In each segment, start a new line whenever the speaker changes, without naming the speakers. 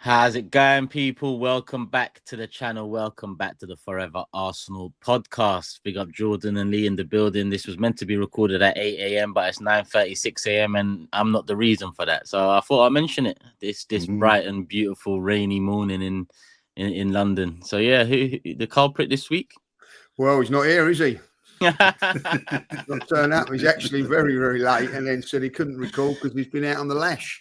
How's it going, people? Welcome back to the channel. Welcome back to the Fourever Arsenal podcast. Big up Jordan and Lee in the building. This was meant to be recorded at 8 a.m., but it's 9:36 a.m. and I'm not the reason for that. So I thought I'd mention it. This bright and beautiful rainy morning in London. So yeah, who the culprit this week?
Well, he's not here, is he? Not turned up. He's actually very, very late, and then said he couldn't record because he's been out on the lash.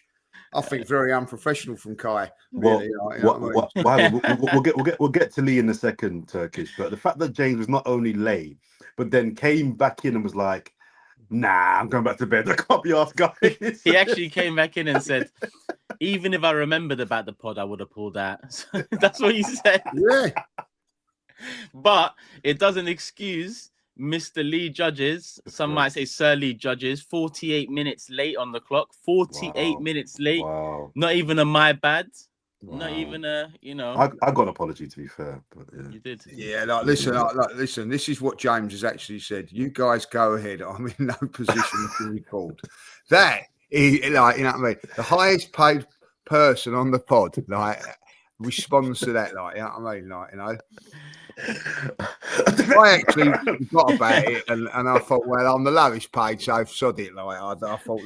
I think very unprofessional from Kai. Really,
we'll get to Lee in a second, Turkish. But the fact that James was not only late, but then came back in and was like, "Nah, I'm going back to bed. I can't be asked, guys."
He actually came back in and said, "Even if I remembered about the pod, I would have pulled out." So that's what he said.
Yeah,
but it doesn't excuse Mr. Lee Judges, some might say Sir Lee Judges, 48 minutes late on the clock. 48 minutes late.
Wow.
Not even a my bad. Wow. Not even a,
I got an apology, to be fair. But yeah.
You did.
Yeah, listen, this is what James has actually said. You guys go ahead. I'm in no position to record. That is, you know what I mean? The highest paid person on the pod, responds to that, you know what I mean? I actually got about it, and I thought, well, I'm the lowest paid, so sod it. I thought,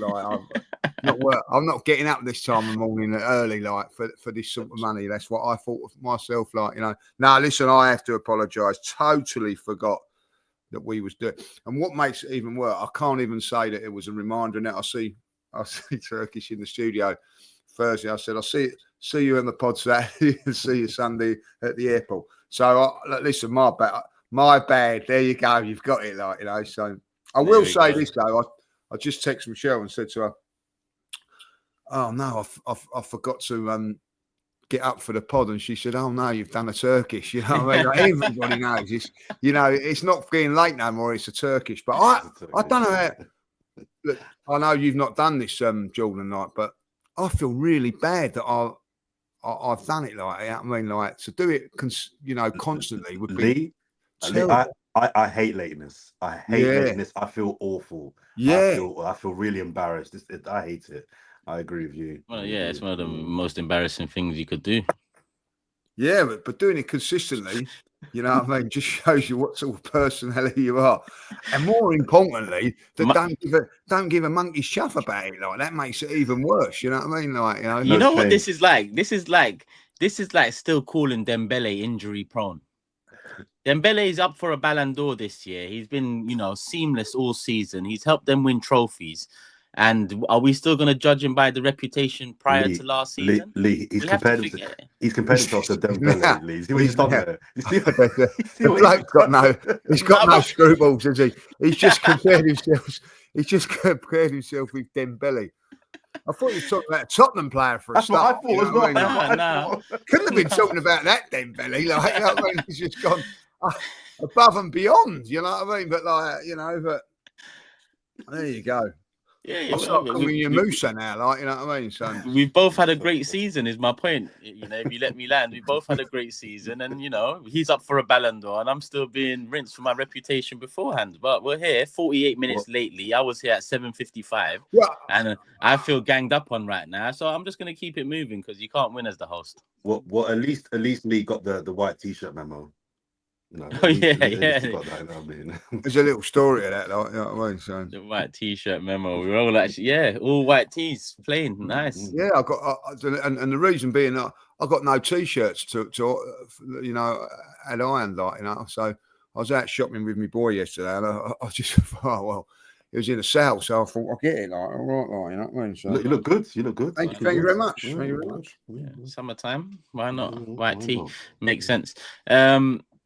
I'm not getting up this time of the morning early, for this sort of money. That's what I thought of myself, Now, listen, I have to apologise. Totally forgot that we was doing. And what makes it even worse, I can't even say that it was a reminder. Now I see Turkish in the studio Thursday. I said, I'll see you in the pod Saturday and see you Sunday at the airport. So listen, my bad. There you go. You've got it, So I will say this though. I just texted Michelle and said to her, "Oh no, I forgot to get up for the pod," and she said, "Oh no, you've done a Turkish." You know what I mean? Everybody knows it's it's not being late no more. It's a Turkish. But I don't know how. Look, I know you've not done this, Jordan, but I feel really bad that I've done it to do it, constantly would be.
I hate lateness. I hate lateness. I feel awful.
Yeah,
I feel really embarrassed. I hate it. I agree with you.
Well, yeah, it's one of the most embarrassing things you could do.
Yeah, but doing it consistently, just shows you what sort of personality you are, and more importantly, that don't give a monkey's chuff about it. That makes it even worse. You know what I mean?
You know what this is like? This is like still calling Dembele injury prone. Dembele is up for a Ballon d'Or this year. He's been, seamless all season. He's helped them win trophies. And are we still going to judge him by the reputation prior to last season?
He's compared himself to Dembele. Lee. See what he's done there?
He's got no scruples, has he? He's just compared himself. He's just compared himself with Dembele. I thought you were talking about a Tottenham player for a start.
What I thought as well.
Couldn't have been talking about that Dembele. He's just gone above and beyond. You know what I mean? But but there you go.
Yeah,
I'll start calling you Musa now, you know what I mean? So
we've both had a great season, is my point. If you let me land, we both had a great season, and he's up for a Ballon d'Or, and I'm still being rinsed for my reputation beforehand. But we're here, 48 minutes lately. I was here at 7:55, and I feel ganged up on right now. So I'm just gonna keep it moving because you can't win as the host.
Well, at least Lee got the white t-shirt memo.
Got
that, there's a little story of that, you know what I mean? So
the white t-shirt memo. We're all actually, all white tees, plain, nice.
Yeah, I got, and the reason being, I got no t-shirts to had ironed, So I was out shopping with my boy yesterday, and I just thought, well, it was in a sale, so I thought I'll get it, all right, you know what I mean? So
you look good. You look good.
Thank you very much. Thank you very much.
Yeah, summertime, why not? White tee makes sense.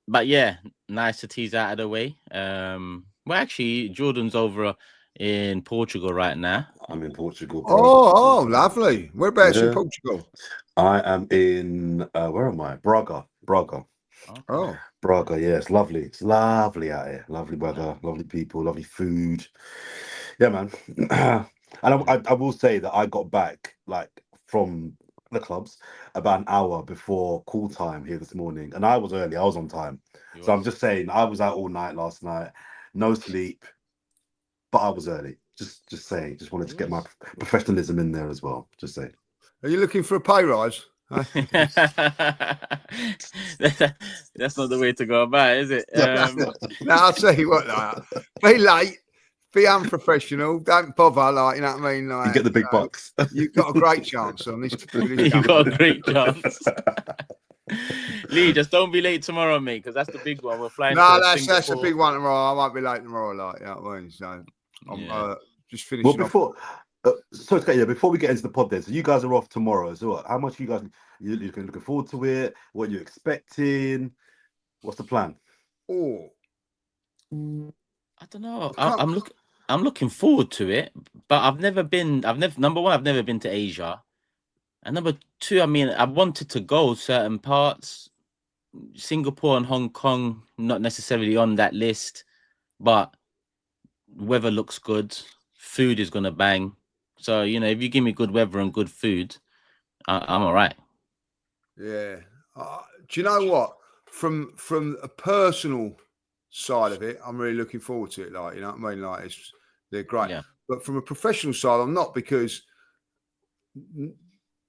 But yeah, nice to tease out of the way. Well, actually, Jordan's over in Portugal right now.
I'm in Portugal.
Oh, lovely. Whereabouts in Portugal?
I am in, where am I? Braga.
Oh,
Braga, yeah, it's lovely. It's lovely out here. Lovely weather, lovely people, lovely food. Yeah, man. And I will say that I got back from the clubs about an hour before call time here this morning, and I was early. I was on time. So I'm just saying, I was out all night last night, no sleep, but I was early. Just saying. Just wanted to get my professionalism in there as well. Just saying.
Are you looking for a pay rise?
That's not the way to go about it, is it?
No, I'll tell you what, like, be late, be unprofessional, don't bother, like, you know what I mean? Like,
you get the big bucks.
You've got a great chance on this.
You've got a great chance. Lee, just don't be late tomorrow, mate, because that's the big one. We're flying
No,
to
that's
Singapore.
a big one tomorrow. I might be late tomorrow, like, you know what I mean? So I'm just finishing
well, before, before we get into the pod then, so you guys are off tomorrow. So what, how much you guys, you looking forward to it? What are you expecting? What's the plan?
Oh,
I don't know. I'm looking forward to it, but I've never been to Asia. And number two, I mean, I wanted to go certain parts. Singapore and Hong Kong, not necessarily on that list, but weather looks good. Food is gonna bang. So, you know, if you give me good weather and good food, I'm all right.
Yeah. Do you know what? From a personal side of it, I'm really looking forward to it. Like, you know what I mean? Like, they're great.
Yeah.
But from a professional side, I'm not, because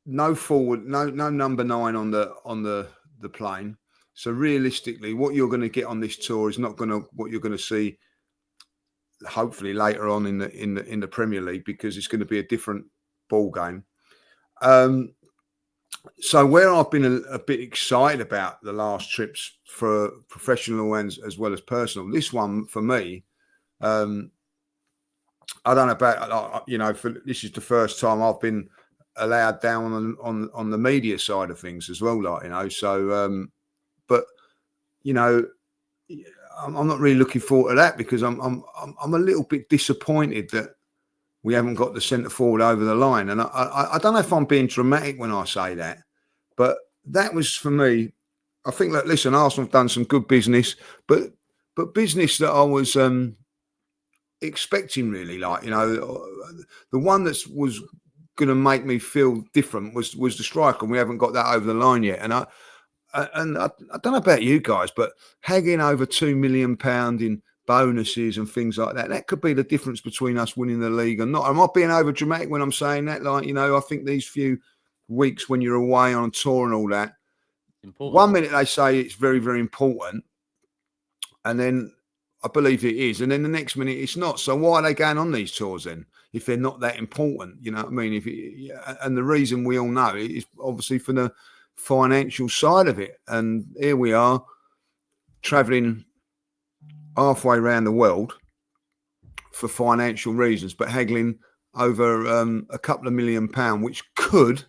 no forward, no number 9 on the plane. So realistically, what you're going to get on this tour is not what you're going to see, hopefully later on in the Premier League, because it's going to be a different ball game. So where I've been a bit excited about the last trips for professional and as well as personal, this one for me, I don't know about, you know, this is the first time I've been allowed down on the media side of things as well, like, you know. So, but you know, I'm not really looking forward to that, because I'm a little bit disappointed that we haven't got the centre forward over the line, and I don't know if I'm being dramatic when I say that, but that was for me. I think that, listen, Arsenal have done some good business, but business that I was expecting, really, like, you know, the one that was going to make me feel different was the striker, and we haven't got that over the line yet. And I don't know about you guys, but haggling over £2 million in bonuses and things like that could be the difference between us winning the league and not. Am I being over dramatic when I'm saying that? Like, you know, I think these few weeks when you're away on a tour and all that, important. 1 minute they say it's very, very important, and then I believe it is, and then the next minute it's not. So why are they going on these tours then if they're not that important? You know what I mean? And the reason we all know is obviously for the financial side of it. And here we are traveling halfway around the world for financial reasons, but haggling over a couple of £1 million, which could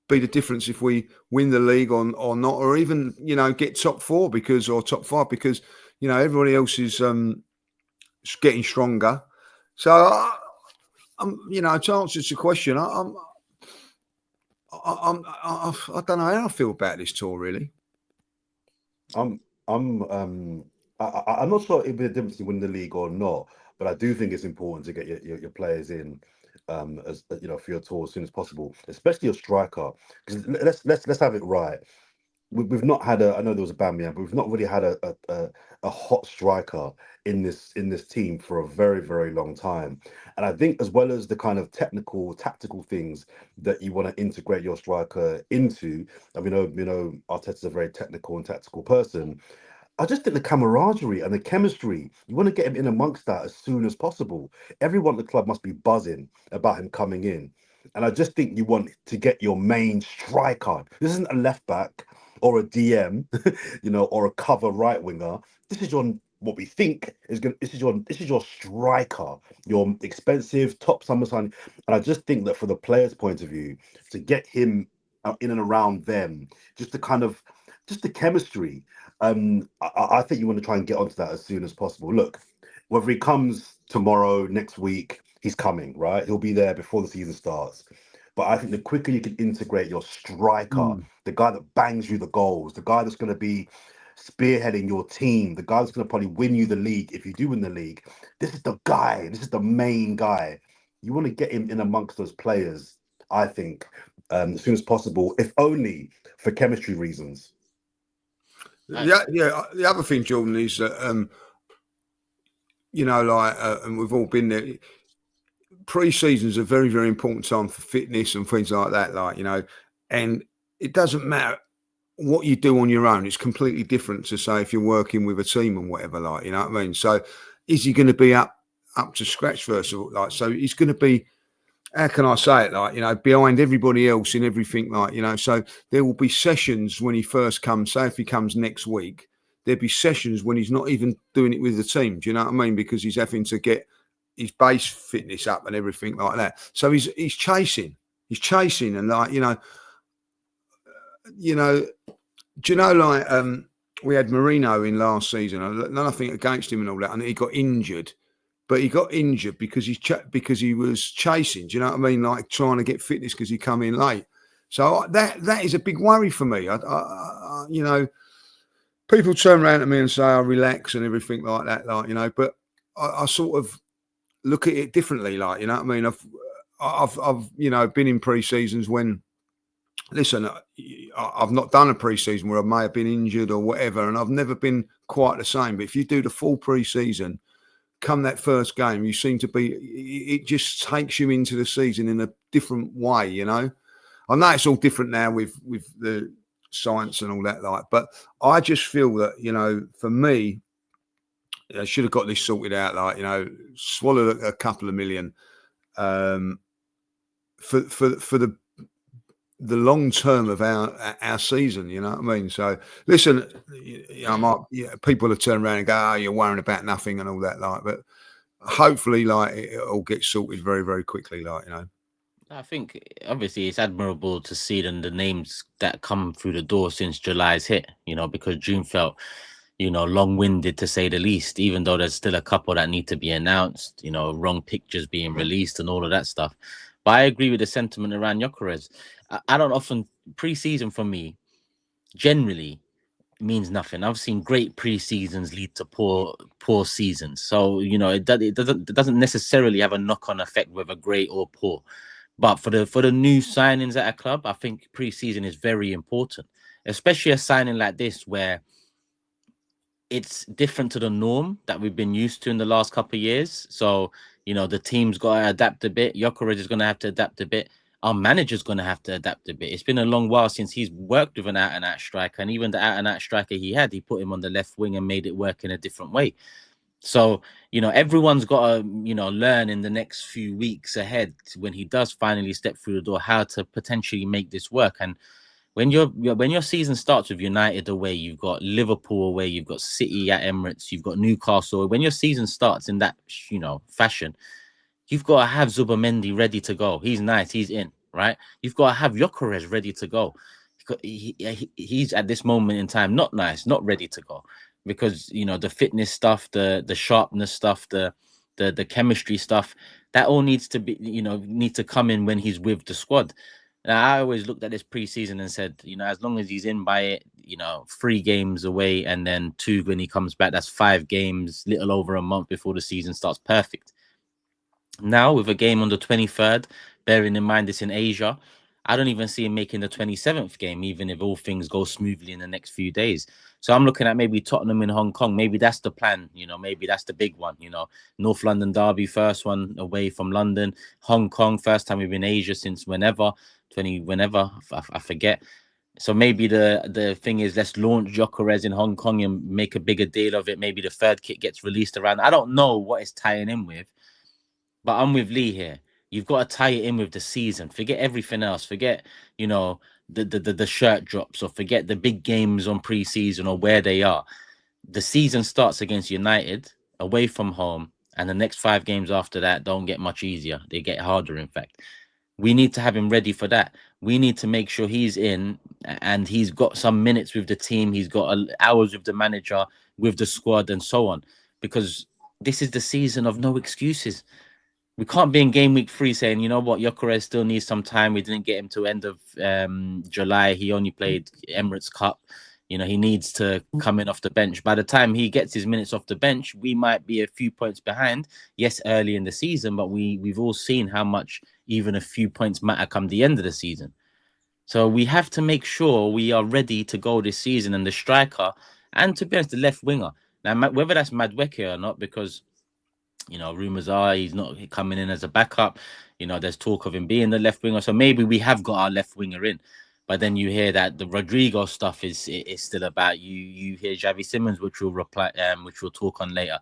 be the difference if we win the league or not, or even, you know, get top 4 or top 5, because, you know, everybody else is getting stronger. So I'm, you know, to answer your question, I don't know how I feel about this tour, really.
I'm not sure it'll be a difference to win the league or not, but I do think it's important to get your players in, as you know, for your tour as soon as possible, especially your striker. Because let's have it right. We've not had I know there was a Bamiyang, but we've not really had a hot striker in this team for a very, very long time. And I think, as well as the kind of tactical things that you want to integrate your striker into, and we know Arteta's a very technical and tactical person. I just think the camaraderie and the chemistry, you want to get him in amongst that as soon as possible. Everyone at the club must be buzzing about him coming in. And I just think you want to get your main striker. This isn't a left back or a DM, you know, or a cover right winger. This is what we think is going. This is your striker, your expensive top summer signing. And I just think that, for the player's point of view, to get him in and around them, just the chemistry. I think you want to try and get onto that as soon as possible. Look, whether he comes tomorrow, next week, he's coming, right? He'll be there before the season starts. But I think the quicker you can integrate your striker, the guy that bangs you the goals, the guy that's going to be spearheading your team, the guy that's going to probably win you the league if you do win the league, this is the guy. This is the main guy. You want to get him in amongst those players, I think, as soon as possible, if only for chemistry reasons.
Yeah. The other thing, Jordan, is that, you know, like, and we've all been there. Pre-season is a very, very important time for fitness and things like that. Like, you know, and it doesn't matter what you do on your own. It's completely different to say if you're working with a team and whatever, like, you know what I mean? So is he going to be up to scratch first of all? Like, so he's going to be, how can I say it, like, you know, behind everybody else in everything, like, you know, so there will be sessions when he first comes, say if he comes next week, there'll be sessions when he's not even doing it with the team. Do you know what I mean? Because he's having to get his base fitness up and everything like that. So he's chasing, and like, you know, do you know, like, we had Marino in last season, nothing against him and all that, and he got injured. But he got injured because he was chasing. Do you know what I mean? Like trying to get fitness because he come in late. So that is a big worry for me. I you know, people turn around to me and say I relax and everything like that, like, you know. But I sort of look at it differently, like, you know what I mean. I've you know, been in pre-seasons when, listen, I've not done a pre-season where I may have been injured or whatever, and I've never been quite the same. But if you do the full pre-season, come that first game, you seem to be, it just takes you into the season in a different way, you know. I know it's all different now with the science and all that, like, but I just feel that, you know, for me, I should have got this sorted out, like, you know, swallow a couple of million for the long term of our season, you know what I mean? So listen, you know, people will turn around and go, "Oh, you're worrying about nothing" and all that, like. But hopefully, like, it all gets sorted very, very quickly, like, you know.
I think obviously it's admirable to see the names that come through the door since July's hit, you know, because June felt, you know, long-winded to say the least, even though there's still a couple that need to be announced, you know, wrong pictures being released and all of that stuff. But I agree with the sentiment around Gyokeres. I don't often, pre-season for me generally means nothing. I've seen great pre-seasons lead to poor seasons. So, you know, it doesn't necessarily have a knock-on effect whether great or poor. But for the new signings at a club, I think pre-season is very important, especially a signing like this where it's different to the norm that we've been used to in the last couple of years. So, you know, the team's got to adapt a bit. Gyokeres is going to have to adapt a bit. Our manager's going to have to adapt a bit. It's been a long while since he's worked with an out-and-out striker. And even the out-and-out striker he put him on the left wing and made it work in a different way. So, you know, everyone's got to, you know, learn in the next few weeks ahead when he does finally step through the door how to potentially make this work. And when your season starts with United away, you've got Liverpool away, you've got City at Emirates, you've got Newcastle. When your season starts in that, you know, fashion, you've got to have Zubomendi ready to go. He's nice, he's in, right? You've got to have Gyokeres ready to go. He's at this moment in time not nice, not ready to go, because, you know, the fitness stuff, the sharpness stuff, the chemistry stuff, that all needs to be, you know, need to come in when he's with the squad. Now, I always looked at this preseason and said, you know, as long as he's in by it, you know, 3 games away and then 2 when he comes back, that's 5 games, little over a month before the season starts. Perfect. Now, with a game on the 23rd, bearing in mind it's in Asia, I don't even see him making the 27th game, even if all things go smoothly in the next few days. So I'm looking at maybe Tottenham in Hong Kong. Maybe that's the plan, you know, maybe that's the big one, you know. North London derby, first one away from London. Hong Kong, first time we've been in Asia since whenever, I forget. So maybe the thing is, let's launch Gyokeres in Hong Kong and make a bigger deal of it. Maybe the third kit gets released around. I don't know what it's tying in with, but I'm with Lee here. You've got to tie it in with the season. Forget everything else. Forget, you know, the shirt drops, or forget the big games on pre-season or where they are. The season starts against United away from home, and the next 5 games after that don't get much easier. They get harder, in fact. We need to have him ready for that. We need to make sure he's in and he's got some minutes with the team. He's got hours with the manager, with the squad, and so on, because this is the season of no excuses. We can't be in game week 3 saying, you know what, Gyokeres still needs some time. We didn't get him to end of July. He only played Emirates Cup. You know, he needs to come in off the bench. By the time he gets his minutes off the bench, we might be a few points behind. Yes, early in the season, but we've all seen how much even a few points matter come the end of the season. So we have to make sure we are ready to go this season, and the striker, and to be honest, the left winger. Now, whether that's Maduake or not, because, you know, rumors are he's not coming in as a backup. You know, there's talk of him being the left winger. So maybe we have got our left winger in. But then you hear that the Rodrigo stuff is still about you. You hear Xavi Simons, which we'll talk on later,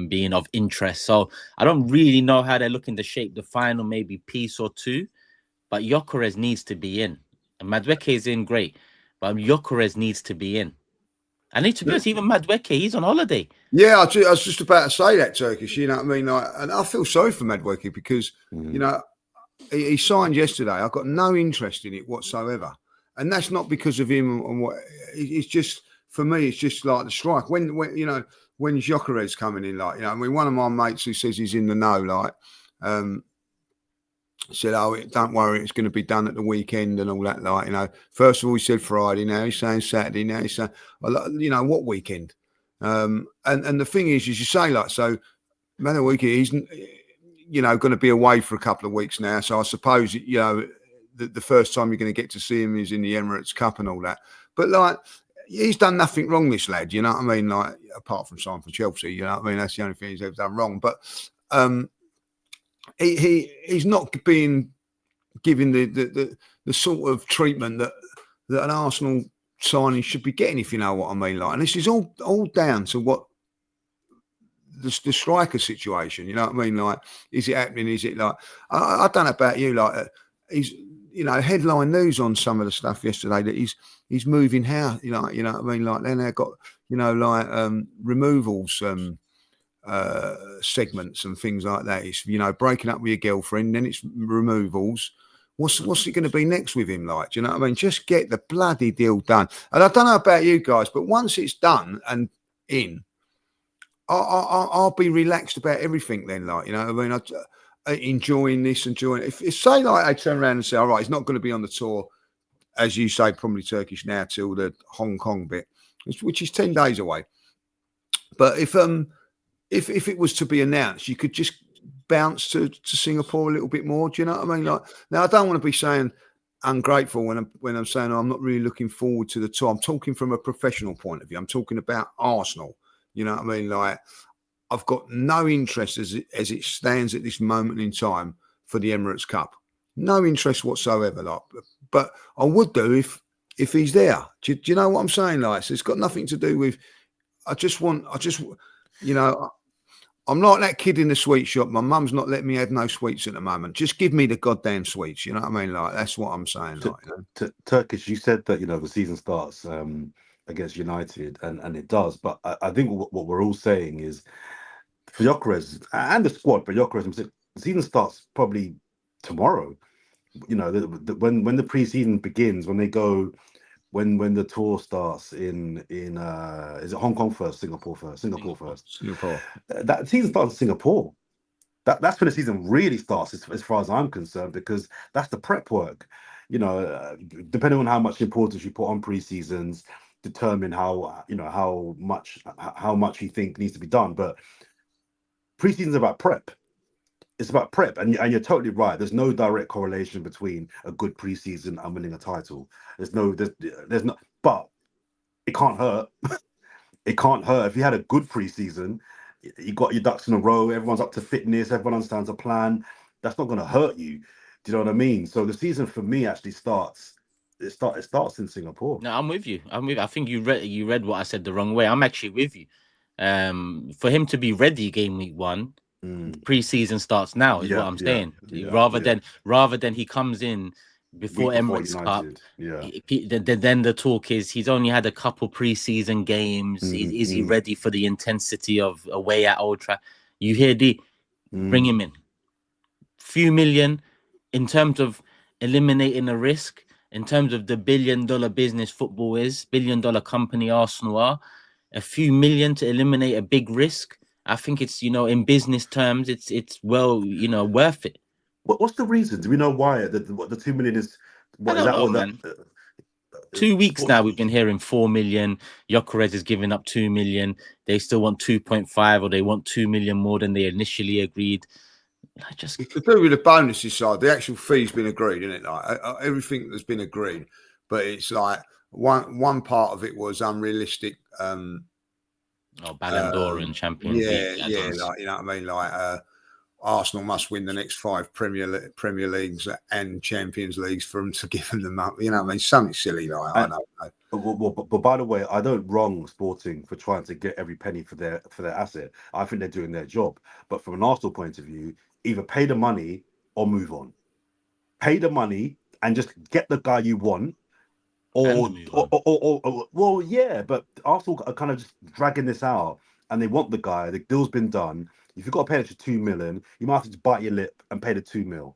being of interest. So I don't really know how they're looking to shape the final, maybe piece or two. But Gyokeres needs to be in. And Maduake is in great, but Gyokeres needs to be in. I need to be honest, even Maduake, he's on holiday.
Yeah, I was just about to say that, Turkish. You know what I mean? Like, and I feel sorry for Maduake because you know he signed yesterday. I've got no interest in it whatsoever, and that's not because of him and what. It's just for me. It's just like the strike when you know when Gyokeres coming in. Like, you know, I mean, one of my mates who says he's in the know, like. Said, "Oh, don't worry, it's going to be done at the weekend and all that." Like, you know, first of all, he said Friday. Now he's saying Saturday. Now he's saying, you know, what weekend? And the thing is you say, like, so Maduake, he's, you know, going to be away for a couple of weeks now. So I suppose, you know, the first time you're going to get to see him is in the Emirates Cup and all that. But like, he's done nothing wrong, this lad. You know what I mean? Like, apart from signing for Chelsea, you know what I mean? That's the only thing he's ever done wrong. But he's not being given the sort of treatment that an Arsenal signing should be getting, if you know what I mean. Like, and this is all down to what the striker situation. You know what I mean? Like, is it happening? Is it like I don't know about you? Like, he's, you know, headline news on some of the stuff yesterday that he's moving house. You know what I mean? Like, then they've got, you know, like removals. Segments and things like that. It's, you know, breaking up with your girlfriend, then it's removals. What's it going to be next with him like? Do you know what I mean? Just get the bloody deal done. And I don't know about you guys, but once it's done and in, I'll be relaxed about everything then. Like, you know what I mean? Enjoying this, enjoying it. If say like I turn around and say, all right, he's not going to be on the tour, as you say, probably Turkish now till the Hong Kong bit, which is 10 days away. But if it was to be announced, you could just bounce to Singapore a little bit more. Do you know what I mean? Like, now I don't want to be saying ungrateful when I'm saying I'm not really looking forward to the tour. I'm talking from a professional point of view. I'm talking about Arsenal. You know what I mean? Like, I've got no interest as it stands at this moment in time for the Emirates Cup. No interest whatsoever. Like, but I would do if he's there. Do you know what I'm saying? Like, so it's got nothing to do with. You know, I'm like that kid in the sweet shop. My mum's not letting me have no sweets at the moment. Just give me the goddamn sweets. You know what I mean? Like, that's what I'm saying. Like, you know?
Turkish, you said that, you know, the season starts against United, and it does. But I think what we're all saying is for Gyokeres and the squad, but Gyokeres, the season starts probably tomorrow. You know, when the preseason begins, when they go. When the tour starts in is it Hong Kong first, Singapore first? Singapore first.
Singapore.
That season starts in Singapore. That's when the season really starts, as far as I'm concerned, because that's the prep work. You know, depending on how much importance you put on pre-seasons, determine how much you think needs to be done. But pre-season's about prep. It's about prep, and you're totally right. There's no direct correlation between a good preseason and winning a title. There's no, but it can't hurt. It can't hurt. If you had a good preseason, you got your ducks in a row, everyone's up to fitness, everyone understands a plan. That's not going to hurt you. Do you know what I mean? So the season for me actually starts. It starts in Singapore.
No, I'm with you. I think you read what I said the wrong way. I'm actually with you. For him to be ready game week 1. Pre-season starts now is what I'm saying. Rather than he comes in before Emirates Cup. Then the talk is he's only had a couple pre-season games. Is he ready for the intensity of away at Old Trafford? You hear bring him in. Few million in terms of eliminating a risk, in terms of the $billion business football is, $1 billion company Arsenal are, a few million to eliminate a big risk. I think it's, you know, in business terms, it's well, you know, worth it.
What's the reason? Do we know why the 2 million is? What is that?
Man. 2 weeks now we've been hearing 4 million. Gyokeres is giving up 2 million. They still want 2.5, or they want 2 million more than they initially agreed.
It's to do with the bonuses side. The actual fee's been agreed, isn't it? Like, everything that's been agreed, but it's like one part of it was unrealistic.
Ballon d'Or and Champions League.
Yeah, like, you know what I mean? Like, Arsenal must win the next 5 Premier Leagues and Champions Leagues for them to give them the money. You know what I mean? Something silly like I don't know.
But by the way, I don't wrong Sporting for trying to get every penny for their asset. I think they're doing their job. But from an Arsenal point of view, either pay the money or move on. Pay the money and just get the guy you want. Or well, yeah, but Arsenal are kind of just dragging this out, and they want the guy. The deal's been done. If you've got to pay extra 2 million, you might have to just bite your lip and pay the 2 mil.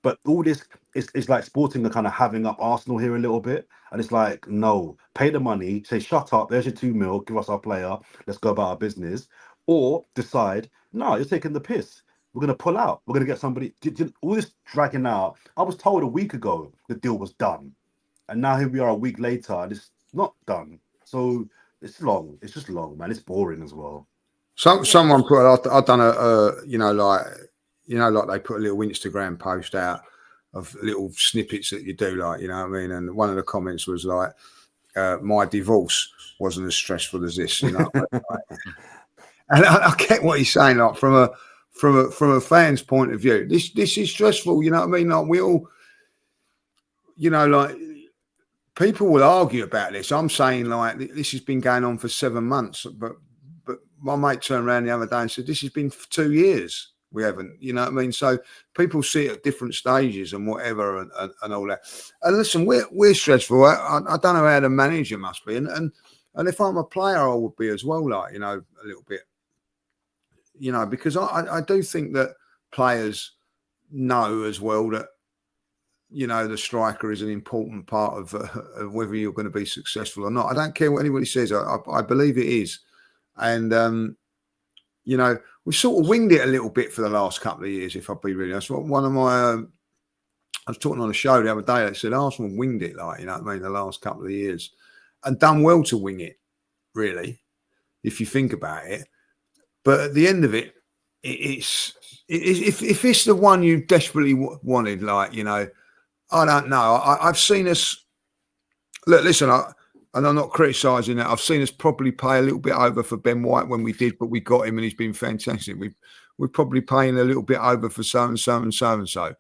But all this is like Sporting are kind of having up Arsenal here a little bit, and it's like, no, pay the money, say shut up, there's your 2 mil, give us our player, let's go about our business, or decide, no, you're taking the piss. We're gonna pull out. We're gonna get somebody. All this dragging out. I was told a week ago the deal was done. And now here we are a week later, and it's not done. So it's long. It's just long, man. It's boring as well.
Someone put. I've done like they put a little Instagram post out of little snippets that you do, like, you know what I mean. And one of the comments was like, "My divorce wasn't as stressful as this," you know. And I get what he's saying, like from a fan's point of view. This is stressful, you know what I mean. Like we all, you know, like. People will argue about this. I'm saying like this has been going on for 7 months, but my mate turned around the other day and said this has been for 2 years. We haven't, you know what I mean. So people see it at different stages and whatever and all that. And listen, we're stressful. I don't know how the manager must be, and if I'm a player, I would be as well. Like, you know, a little bit, you know, because I do think that players know as well that, you know, the striker is an important part of whether you're going to be successful or not. I don't care what anybody says. I believe it is. And, you know, we sort of winged it a little bit for the last couple of years, if I'll be really honest. One of my, I was talking on a show the other day that said Arsenal winged it, like, you know what I mean, the last couple of years. And done well to wing it, really, if you think about it. But at the end of it, if it's the one you desperately wanted, like, you know, I don't know. I've seen us look. Listen, and I'm not criticising that. I've seen us probably pay a little bit over for Ben White when we did, but we got him and he's been fantastic. We're probably paying a little bit over for so and so and so and so.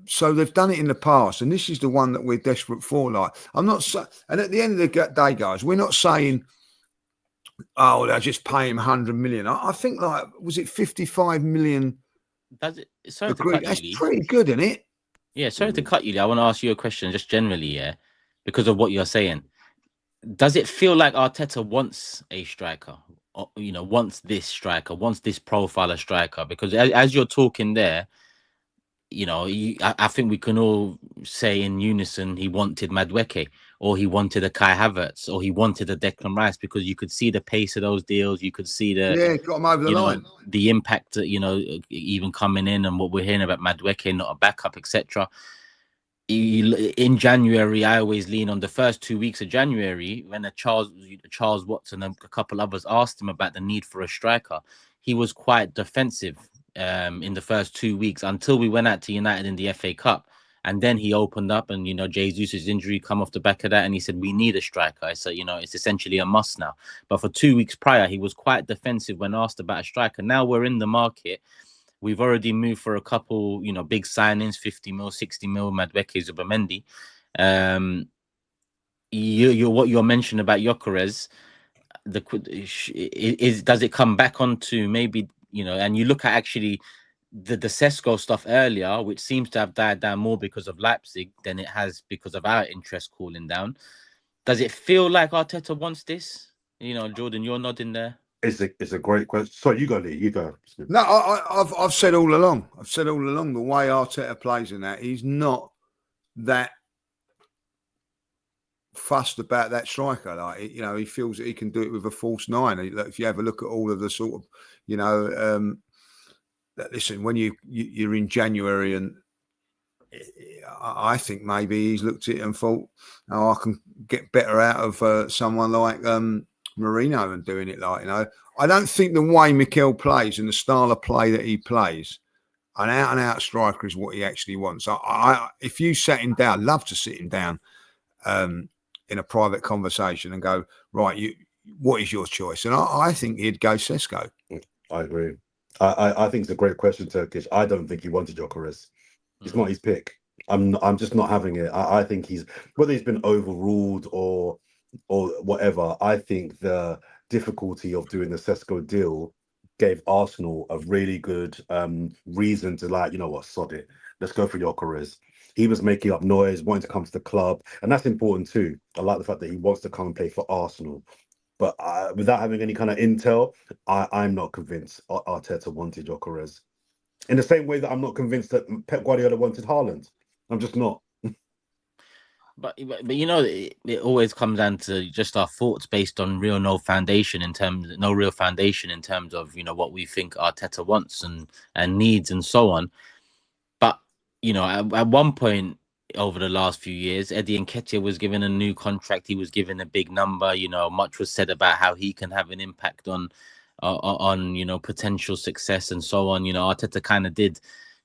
So they've done it in the past, and this is the one that we're desperate for. Like, I'm not. And at the end of the day, guys, we're not saying, oh, they'll just pay him 100 million. I think, like, was it 55 million?
Does it? Sorry to cut you,
That's
Lee.
pretty good, isn't it?
Yeah, sorry to cut you, Lee. I want to ask you a question, just generally, yeah, because of what you're saying. Does it feel like Arteta wants a striker? Or, you know, wants this striker, wants this profile of striker? Because as you're talking there, you know, I think we can all say in unison he wanted Maduake, or he wanted a Kai Havertz, or he wanted a Declan Rice, because you could see the pace of those deals. You could see
got him over the line.
The impact, you know, even coming in, and what we're hearing about Maduake, not a backup, etc. In January, I always lean on the first 2 weeks of January when Charles Watson and a couple others asked him about the need for a striker. He was quite defensive in the first 2 weeks until we went out to United in the FA Cup. And then he opened up, and, you know, Jesus' injury come off the back of that, and he said, we need a striker. So, you know, it's essentially a must now. But for 2 weeks prior, he was quite defensive when asked about a striker. Now we're in the market. We've already moved for a couple, you know, big signings, 50 mil, 60 mil, Maduake, Zubamendi. What you're mentioning about Gyokeres, does it come back onto maybe, you know, and you look at actually the Sesko stuff earlier, which seems to have died down more because of Leipzig than it has because of our interest cooling down. Does it feel like Arteta wants this? You know, Jordan, you're nodding there.
It's a great question. Sorry, you go, Lee. You go.
No, I've said all along. I've said all along the way Arteta plays in that, he's not that fussed about that striker. Like, you know, he feels that he can do it with a false nine. If you have a look at all of the sort of, you know, listen, when you're in January, and I think maybe he's looked at it and thought, oh, I can get better out of someone like Marino and doing it, like, you know. I don't think the way Mikel plays and the style of play that he plays, an out-and-out striker is what he actually wants. If you sat him down, love to sit him down in a private conversation and go, right, what is your choice? And I think he'd go Sesko.
I agree. I think it's a great question, Turkish. I don't think he wanted Gyokeres. It's not his pick. I'm just not having it. I think he's, whether he's been overruled or whatever. I think the difficulty of doing the Sesko deal gave Arsenal a really good reason to, like, you know what, sod it. Let's go for Gyokeres. He was making up noise, wanting to come to the club, and that's important too. I like the fact that he wants to come and play for Arsenal. But without having any kind of intel, I'm not convinced Arteta wanted Gyokeres. In the same way that I'm not convinced that Pep Guardiola wanted Haaland. I'm just not.
But you know, it always comes down to just our thoughts based on no foundation in terms, no real foundation in terms of, you know, what we think Arteta wants and needs and so on. But you know, at one point over the last few years, Eddie Nketiah was given a new contract. He was given a big number. You know, much was said about how he can have an impact on you know, potential success and so on. You know, Arteta kind of did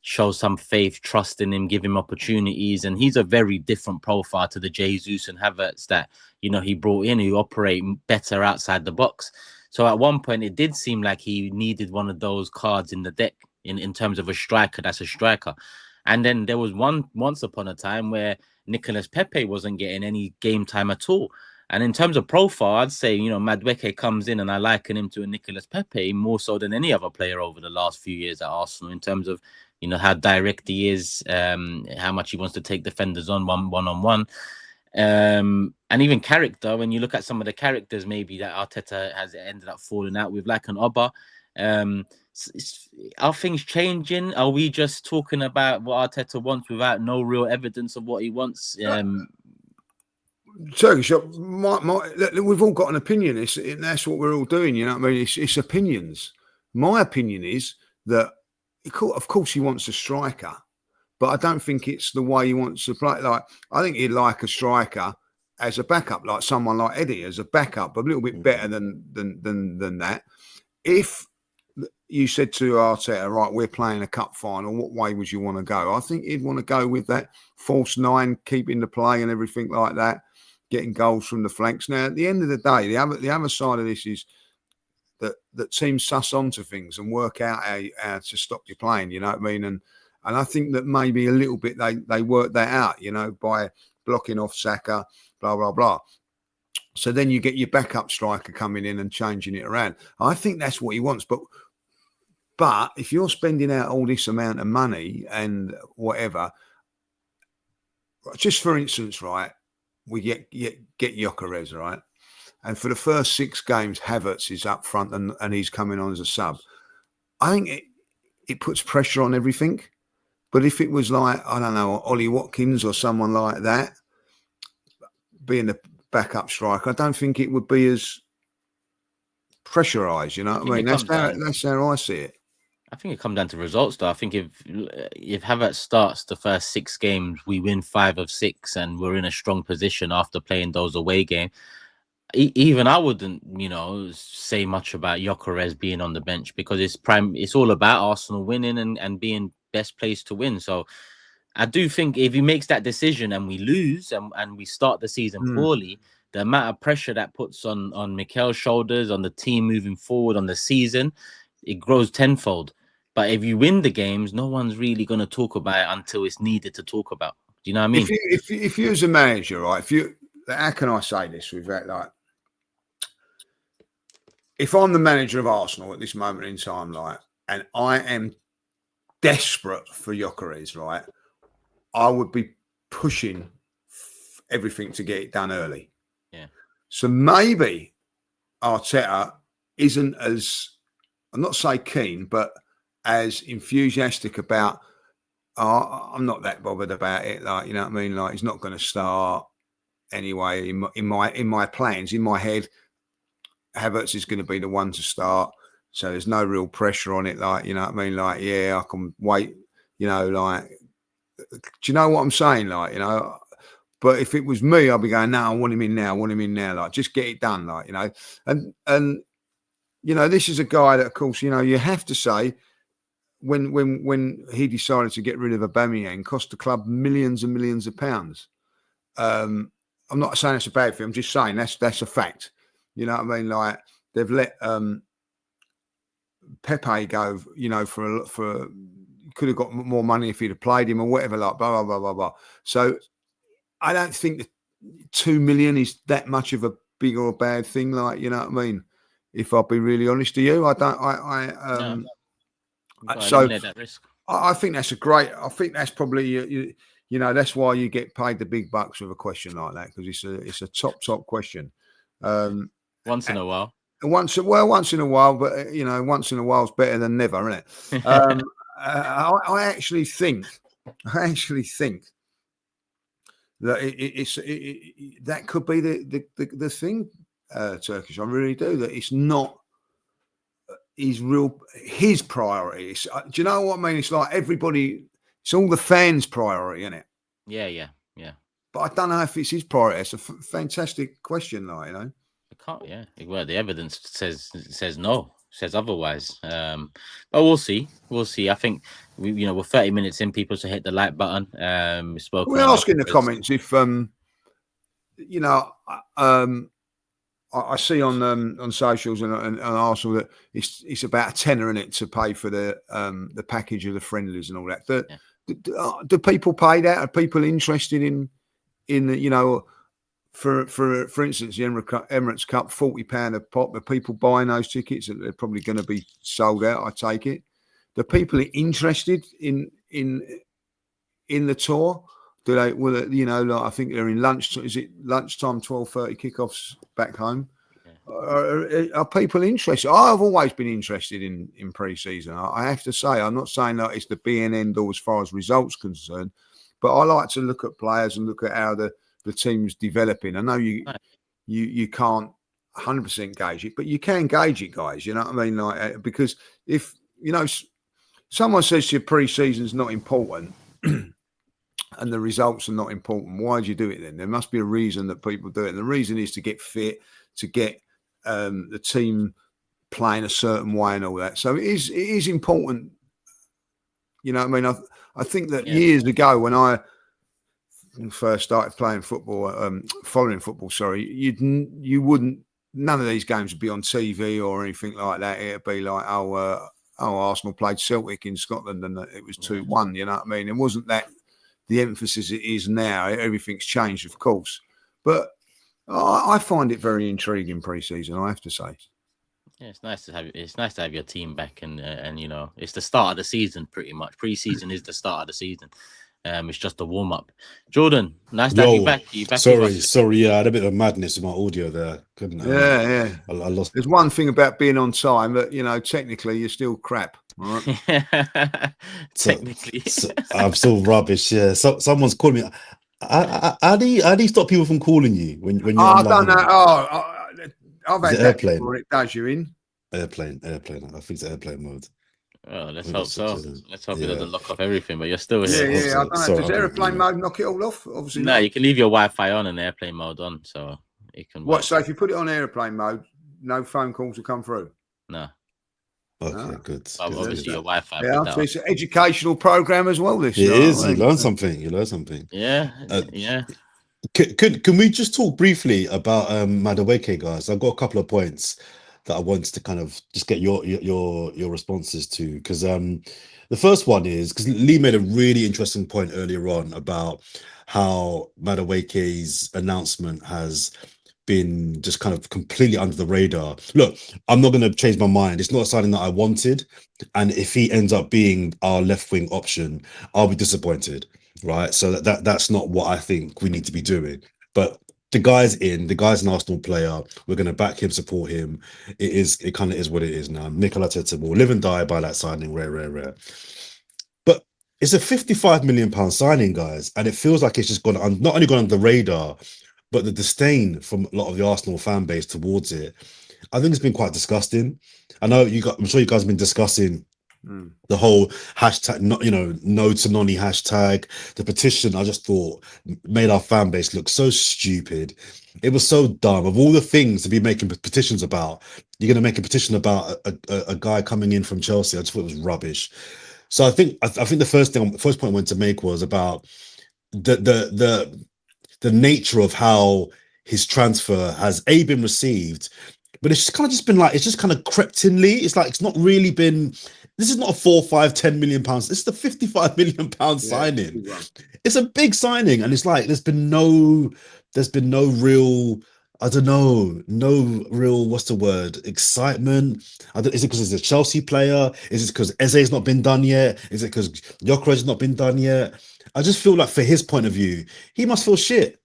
show some faith, trust in him, give him opportunities, and he's a very different profile to the Jesus and Havertz that, you know, he brought in, who operate better outside the box. So at one point, it did seem like he needed one of those cards in the deck in terms of a striker that's a striker. And then there was once upon a time where Nicolas Pepe wasn't getting any game time at all. And in terms of profile, I'd say, you know, Maduake comes in and I liken him to a Nicolas Pepe more so than any other player over the last few years at Arsenal in terms of, you know, how direct he is, how much he wants to take defenders on one-on-one. And even character, when you look at some of the characters maybe that Arteta has ended up falling out with, like an Oba. Are things changing? Are we just talking about what Arteta wants without no real evidence of what he wants?
Turkish, we've all got an opinion. That's what we're all doing. You know what I mean? It's opinions. My opinion is that, of course, he wants a striker, but I don't think it's the way he wants to play. Like, I think he'd like a striker as a backup, like someone like Eddie as a backup, a little bit better than that. If you said to Arteta, right, we're playing a cup final, what way would you want to go? I think he'd want to go with that false nine, keeping the play and everything like that, getting goals from the flanks. Now, at the end of the day, the other side of this is that teams suss onto things and work out how to stop you playing, you know what I mean? And I think that maybe a little bit they work that out, you know, by blocking off Saka, blah, blah, blah. So then you get your backup striker coming in and changing it around. I think that's what he wants. But if you're spending out all this amount of money and whatever, just for instance, right, we get Gyokeres, right? And for the first 6 games, Havertz is up front and he's coming on as a sub. I think it puts pressure on everything. But if it was like, I don't know, Ollie Watkins or someone like that, being the backup striker, I don't think it would be as pressurised, you know what I mean? That's how I see it.
I think it comes down to results, though. I think if Havertz starts the first 6 games, we win 5 of 6 and we're in a strong position after playing those away games. Even I wouldn't, you know, say much about Gyokeres being on the bench because it's all about Arsenal winning and being best place to win. So I do think if he makes that decision and we lose and we start the season poorly, the amount of pressure that puts on Mikel's shoulders, on the team moving forward, on the season, it grows tenfold. But if you win the games, no one's really going to talk about it until it's needed to talk about. Do you know what I mean?
If you as a manager, right? How can I say this without like? If I'm the manager of Arsenal at this moment in time, like, and I am desperate for Gyokeres, right, I would be pushing everything to get it done early.
Yeah.
So maybe Arteta isn't as, I'm not say keen, but as enthusiastic about. I'm not that bothered about it. Like, you know what I mean? Like, he's not going to start anyway. In my plans, in my head, Havertz is going to be the one to start. So there's no real pressure on it. Like, you know what I mean? Like, yeah, I can wait. You know, like, do you know what I'm saying? Like, you know, but if it was me, I'd be going, no, I want him in now. Like, just get it done. Like, you know, and you know, this is a guy that, of course, you know, you have to say, when he decided to get rid of Aubameyang, cost the club millions and millions of pounds. I'm not saying it's a bad thing. I'm just saying that's a fact. You know what I mean? Like, they've let Pepe go, for could have got more money if he'd have played him or whatever, like blah blah blah blah blah. So I don't think that 2 million is that much of a big or a bad thing. Like, you know what I mean? If I'll be really honest to you, I don't. So
eliminate that risk.
I think that's I think that's probably that's why you get paid the big bucks with a question like that, because it's a top question.
Once in a while.
Once in a while, but once in a while is better than never, isn't it? I actually think that that could be the thing, Turkish. I really do. That it's not his priority. Do you know what I mean? It's like everybody. It's all the fans' priority, isn't it?
Yeah.
But I don't know if it's his priority. It's a fantastic question, like, you know.
Yeah. Well, the evidence says no, says otherwise. But we'll see. I think we're 30 minutes in. People should hit the like button.
We're asking in the comments if I see on socials and Arsenal that it's about a tenner in it to pay for the package of the friendlies and all that. Do people pay that? Are people interested in for instance, the Emirates Cup, £40 a pop? Are people buying those tickets? They're probably going to be sold out, I take it. The people are interested in the tour. Do they? Like, I think they're in lunch. Is it lunchtime? 12:30 kickoffs back home. Yeah. Are people interested? I've always been interested in pre-season. I have to say, I'm not saying that it's the be and end all as far as results concerned, but I like to look at players and look at how the team's developing. I know you can't 100% gauge it, but you can gauge it, guys. You know what I mean? Like, because if someone says to you pre-season's not important. And the results are not important, why do you do it then? There must be a reason that people do it. And the reason is to get fit, to get the team playing a certain way and all that. So it is important. You know what I mean? I think that years ago when I first started playing football, following football, you wouldn't, none of these games would be on TV or anything like that. It'd be like, Arsenal played Celtic in Scotland and it was 2-1, you know what I mean? It wasn't that the emphasis it is now. Everything's changed, of course, but I find it very intriguing pre-season, I have to say.
Yeah, it's nice to have your team back, and it's the start of the season pretty much. Pre-season is the start of the season. It's just a warm-up. Jordan, nice to have you back.
Sorry, yeah, I had a bit of madness in my audio there. Couldn't
I lost. There's one thing about being on time, that technically you're still crap. All right?
Technically,
I'm still rubbish. Yeah, someone's calling me. How do you stop people from calling you when you're?
I don't know. I've had that
airplane.
before. It does you in
airplane. I think it's airplane mode.
Well, let's hope so. Let's hope it doesn't lock off everything. But you're still here.
Yeah. I don't know. Does airplane mode knock it all off? Obviously,
no. You can leave your Wi-Fi on and airplane mode on, so it can.
What? So if you put it on airplane mode, no phone calls will come through.
No.
Okay, good.
Obviously, your Wi-Fi.
Yeah, so it's an educational program as well. This
it is. You learn something.
Yeah.
Can we just talk briefly about Maduake, guys? I've got a couple of points that I wanted to kind of just get your responses to, because the first one is because Lee made a really interesting point earlier on about how Maduake's announcement has been just kind of completely under the radar. Look, I'm not going to change my mind. It's not something that I wanted, and if he ends up being our left wing option, I'll be disappointed, right? So that's not what I think we need to be doing. But the guy's an Arsenal player. We're going to back him, support him. It kind of is what it is now. Mikel Arteta will live and die by that signing. Rare. But it's a £55 million signing, guys, and it feels like it's just not only gone under the radar, but the disdain from a lot of the Arsenal fan base towards it, I think it's been quite disgusting. I'm sure you guys have been discussing the whole hashtag, no to Noni hashtag, the petition. I just thought made our fan base look so stupid. It was so dumb. Of all the things to be making petitions about, you're going to make a petition about a guy coming in from Chelsea. I just thought it was rubbish. So I think the first point I wanted to make was about the nature of how his transfer has been received, but it's just kind of just been like, it's just kind of crept inly. It's like, it's not really been, this is not a 4, 5, 10 million pounds. This is the 55 million pound signing. It's a big signing. And it's like, there's been no real, I don't know, no real, what's the word? Excitement. Is it because it's a Chelsea player? Is it because Eze's not been done yet? Is it because Gyokeres has not been done yet? I just feel like for his point of view, he must feel shit.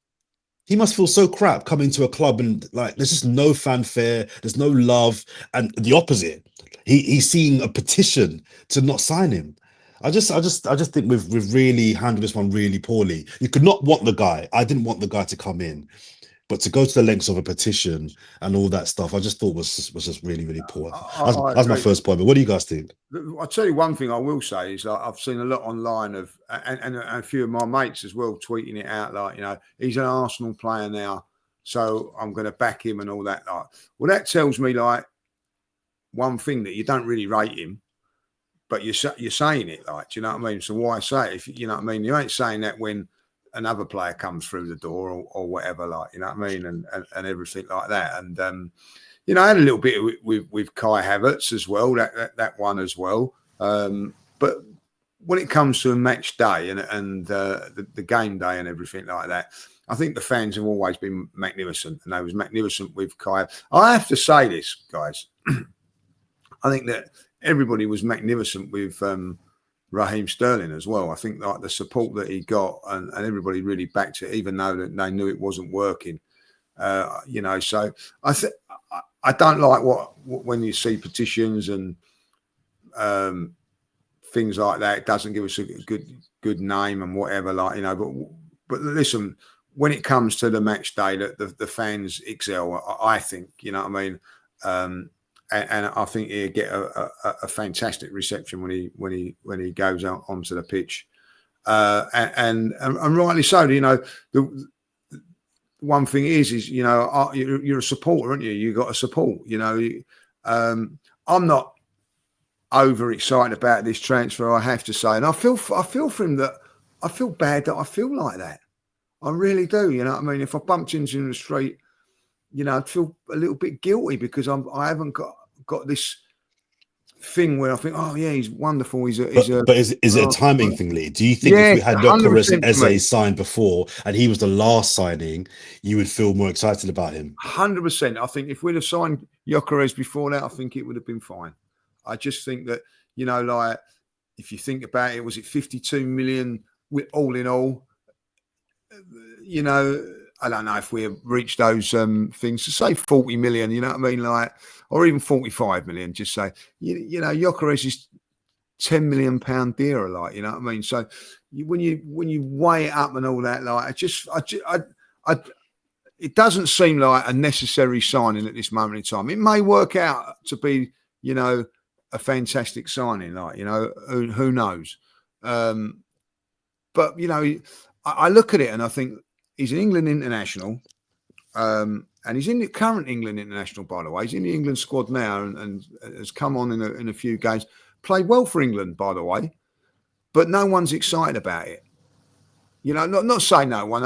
He must feel so crap coming to a club and like there's just no fanfare, there's no love, and the opposite. He's seeing a petition to not sign him. I just think we've really handled this one really poorly. You could not want the guy. I didn't want the guy to come in, but to go to the lengths of a petition and all that stuff, I just thought was just really, really poor. That's my first point. But what do you guys think?
I'll tell you one thing I will say is like, I've seen a lot online of, and a few of my mates as well tweeting it out, like, you know, he's an Arsenal player now, so I'm going to back him and all that. Like, well, that tells me like one thing, that you don't really rate him, but you're saying it, like, do you know what I mean? So why say it? If you know what I mean, you ain't saying that when another player comes through the door or whatever, like, you know what I mean, and everything like that. And you know, I had a little bit with Kai Havertz as well, that one as well. But when it comes to a match day and the game day and everything like that, I think the fans have always been magnificent, and they was magnificent with Kai. I have to say this, guys. I think that everybody was magnificent with Raheem Sterling as well. I think like the support that he got and everybody really backed it, even though that they knew it wasn't working. You know, so I don't like when you see petitions and things like that. It doesn't give us a good name and whatever, like, you know. But listen, when it comes to the match day, the fans excel. I think, you know what I mean. And I think he'll get a fantastic reception when he goes out onto the pitch, and rightly so. You know, the one thing is you know, you're a supporter, aren't you? You got to support. You know, I'm not over excited about this transfer, I have to say, and I feel for him that I feel bad that I feel like that. I really do. You know what I mean? If I bumped into him in the street, you know, I'd feel a little bit guilty because I haven't got this thing where I think, oh yeah, he's wonderful. But
is it a timing thing, Lee? Do you think if we had Gyokeres and Eze signed before and he was the last signing, you would feel more excited about him?
100%. I think if we'd have signed Gyokeres before that, I think it would have been fine. I just think that, you know, like if you think about it, was it 52 million all in all? You know, I don't know if we have reached those things. To say 40 million, you know what I mean, like, or even 45 million. Just say, you know, Gyokeres is 10 million pound dearer, like, you know what I mean. So when you weigh it up and all that, like, it doesn't seem like a necessary signing at this moment in time. It may work out to be, you know, a fantastic signing, like, you know, who knows. But you know, I look at it and I think, he's an England international, and he's in the current England international, by the way. He's in the England squad now and has come on in a few games. Played well for England, by the way, but no one's excited about it. You know, not saying no one.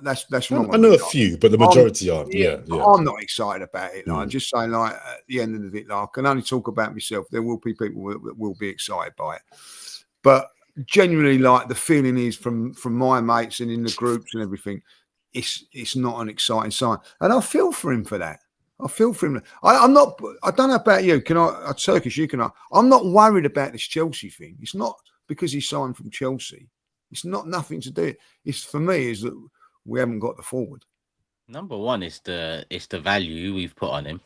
That's wrong.
I know a few, but the majority aren't. Yeah.
I'm not excited about it. Like, I'm just saying, like, at the end of it, like, I can only talk about myself. There will be people that will be excited by it, but genuinely, like, the feeling is from my mates and in the groups and everything, it's not an exciting sign, and I feel for him for that. I feel for him. I'm not. I don't know about you. Turkish? You can. I'm not worried about this Chelsea thing. It's not because he signed from Chelsea. It's not nothing to do. It's for me is that we haven't got the forward.
Number one is the value we've put on him.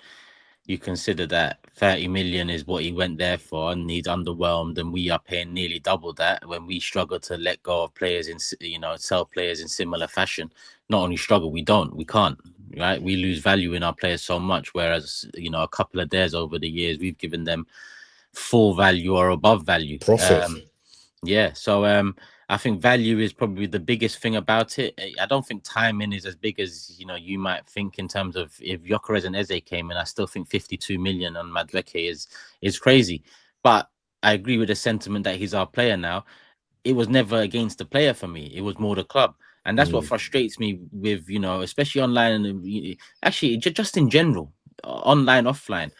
You consider that 30 million is what he went there for, and he's underwhelmed, and we are paying nearly double that when we struggle to let go of players in, you know, sell players in similar fashion. Not only struggle, we can't, right? We lose value in our players so much, whereas, you know, a couple of theirs over the years, we've given them full value or above value.
Profit.
Yeah, so I think value is probably the biggest thing about it. I don't think timing is as big as, you know, you might think in terms of if Gyokeres and Eze came in. I still think 52 million on Maduake is crazy. But I agree with the sentiment that he's our player now. It was never against the player for me. It was more the club. And that's what frustrates me with, you know, especially online and actually just in general. online, offline,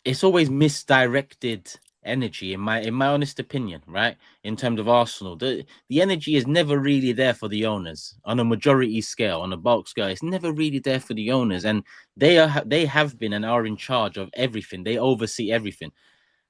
it's always misdirected energy in my honest opinion, right? In terms of Arsenal, the energy is never really there for the owners on a majority scale, on a bulk scale. It's never really there for the owners, and they have been and are in charge of everything. They oversee everything,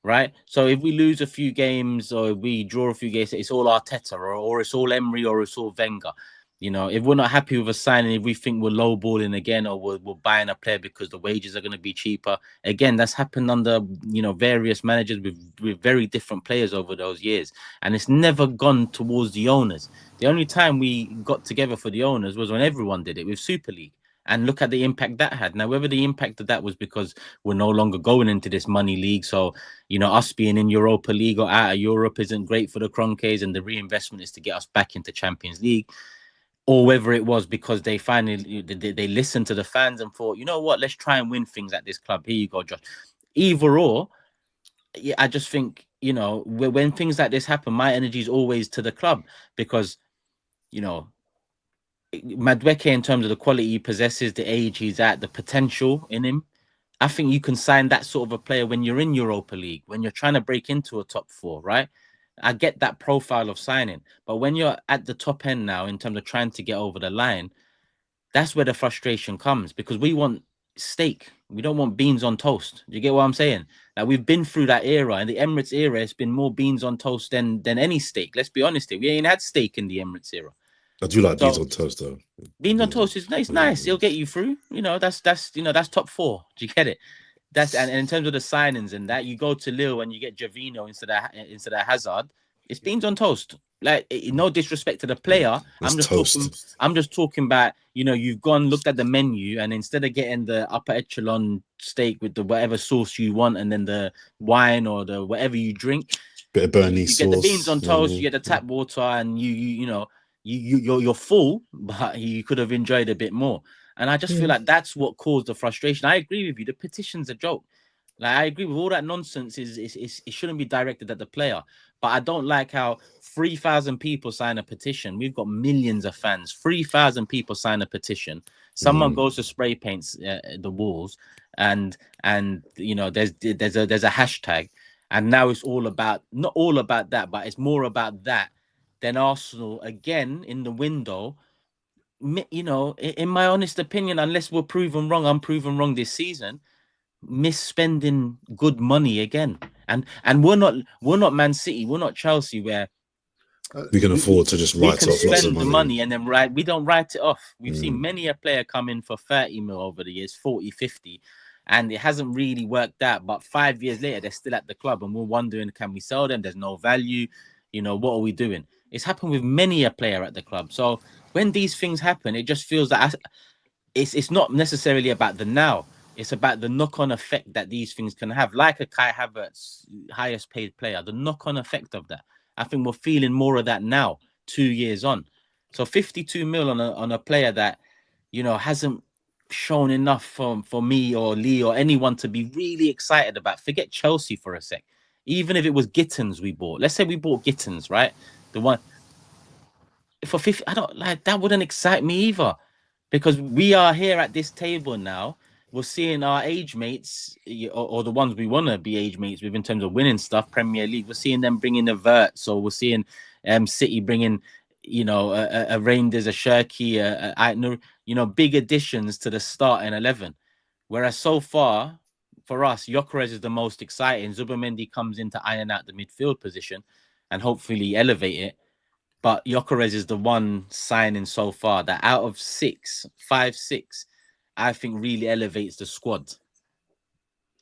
right? So if we lose a few games or if we draw a few games, it's all Arteta or it's all Emery or it's all Wenger. You know, if we're not happy with a signing, if we think we're lowballing again or we're buying a player because the wages are going to be cheaper, again, that's happened under, you know, various managers with very different players over those years. And it's never gone towards the owners. The only time we got together for the owners was when everyone did it with Super League. And look at the impact that had. Now, whether the impact of that was because we're no longer going into this money league, so, you know, us being in Europa League or out of Europe isn't great for the Kroenkes, and the reinvestment is to get us back into Champions League, or whether it was because they finally they listened to the fans and thought, you know what, let's try and win things at this club. Here you go, Josh. Either or, yeah, I just think, you know, when things like this happen, my energy is always to the club because, you know, Maduake, in terms of the quality he possesses, the age he's at, the potential in him, I think you can sign that sort of a player when you're in Europa League, when you're trying to break into a top four, right? I get that profile of signing. But when you're at the top end now, in terms of trying to get over the line, that's where the frustration comes, because we want steak. We don't want beans on toast. Do you get what I'm saying? Like, we've been through that era. In the Emirates era, it's been more beans on toast than any steak. Let's be honest here. We ain't had steak in the Emirates era.
I do like beans on toast, though.
Beans on toast is nice. Nice. It'll get you through. You know, that's top four. Do you get it? That's and in terms of the signings and that, you go to Lille and you get Javino instead of Hazard. It's beans on toast. Like, no disrespect to the player. I'm just talking about, you know, you've gone, looked at the menu, and instead of getting the upper echelon steak with the whatever sauce you want and then the wine or the whatever you drink,
bit of Burnley sauce,
you get the beans on toast, you get the tap water, and you're full, but you could have enjoyed a bit more. And I just feel like that's what caused the frustration. I agree with you. The petition's a joke. Like, I agree with all that nonsense. It shouldn't be directed at the player. But I don't like how 3,000 people sign a petition. We've got millions of fans. 3,000 people sign a petition. Someone goes to spray paints the walls, and you know, there's a hashtag, and now it's all about, not all about that, but it's more about that than Arsenal again in the window. You know, in my honest opinion, unless we're proven wrong, I'm proven wrong this season, misspending good money again. And we're not Man City, we're not Chelsea, where
we can afford to just write off lots of
money and then we don't write it off. We've seen many a player come in for 30 mil over the years, 40, 50, and it hasn't really worked out. But 5 years later, they're still at the club, and we're wondering, can we sell them? There's no value. You know, what are we doing? It's happened with many a player at the club. So when these things happen, it just feels like it's not necessarily about the now. It's about the knock-on effect that these things can have, like a Kai Havertz, highest paid player, the knock-on effect of that. I think we're feeling more of that now, 2 years on. So 52 mil on a player that, you know, hasn't shown enough for me or Lee or anyone to be really excited about. Forget Chelsea for a sec. Even if it was Gittins we bought. Let's say we bought Gittins, right? The one for 50, I don't like that, wouldn't excite me either. Because we are here at this table now. We're seeing our age mates, or the ones we want to be age mates with in terms of winning stuff, Premier League. We're seeing them bringing a Vert, so we're seeing City bringing, you know, a Reinders, a Shirky, you know, big additions to the starting 11. Whereas so far, for us, Gyokeres is the most exciting. Zubimendi comes in to iron out the midfield position and hopefully elevate it. But Gyokeres is the one signing so far that out of 5, 6, I think really elevates the squad.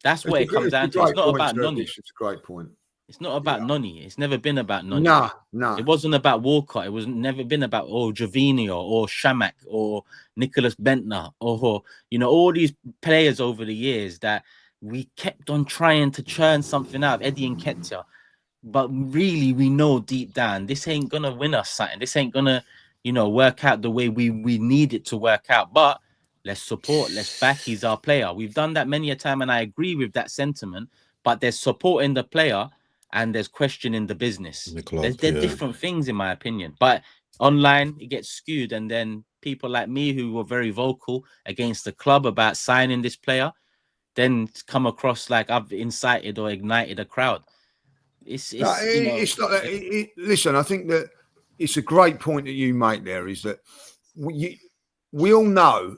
That's what it comes down to. It's not about Noni.
It's a great point.
It's not about Noni. It's never been about Noni.
No.
It wasn't about Walcott. It was never been about Javinho or Shamak or Nicholas Bentner or, you know, all these players over the years that we kept on trying to churn something out of Eddie Nketiah. But really, we know deep down, this ain't going to win us something. This ain't going to, you know, work out the way we need it to work out. But let's support, let's back. He's our player. We've done that many a time, and I agree with that sentiment. But there's support in the player and there's question in the business. They're different things, in my opinion. But online it gets skewed, and then people like me who were very vocal against the club about signing this player then come across like I've incited or ignited a crowd. It's
No,
you know,
it's not that. Listen, I think that it's a great point that you make there. Is that we all know,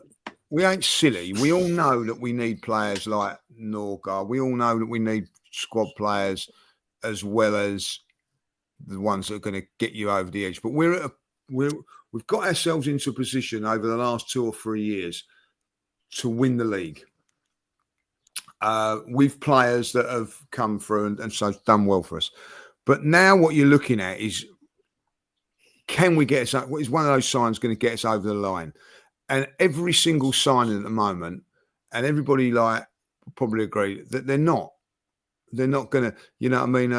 we ain't silly. We all know that we need players like Norgard. We all know that we need squad players as well as the ones that are going to get you over the edge. But we've got ourselves into a position over the last 2 or 3 years to win the league. With players that have come through and so done well for us. But now what you're looking at is, can we get us? Is one of those signs going to get us over the line? And every single signing at the moment, and everybody like probably agree that they're not going to. You know what I mean?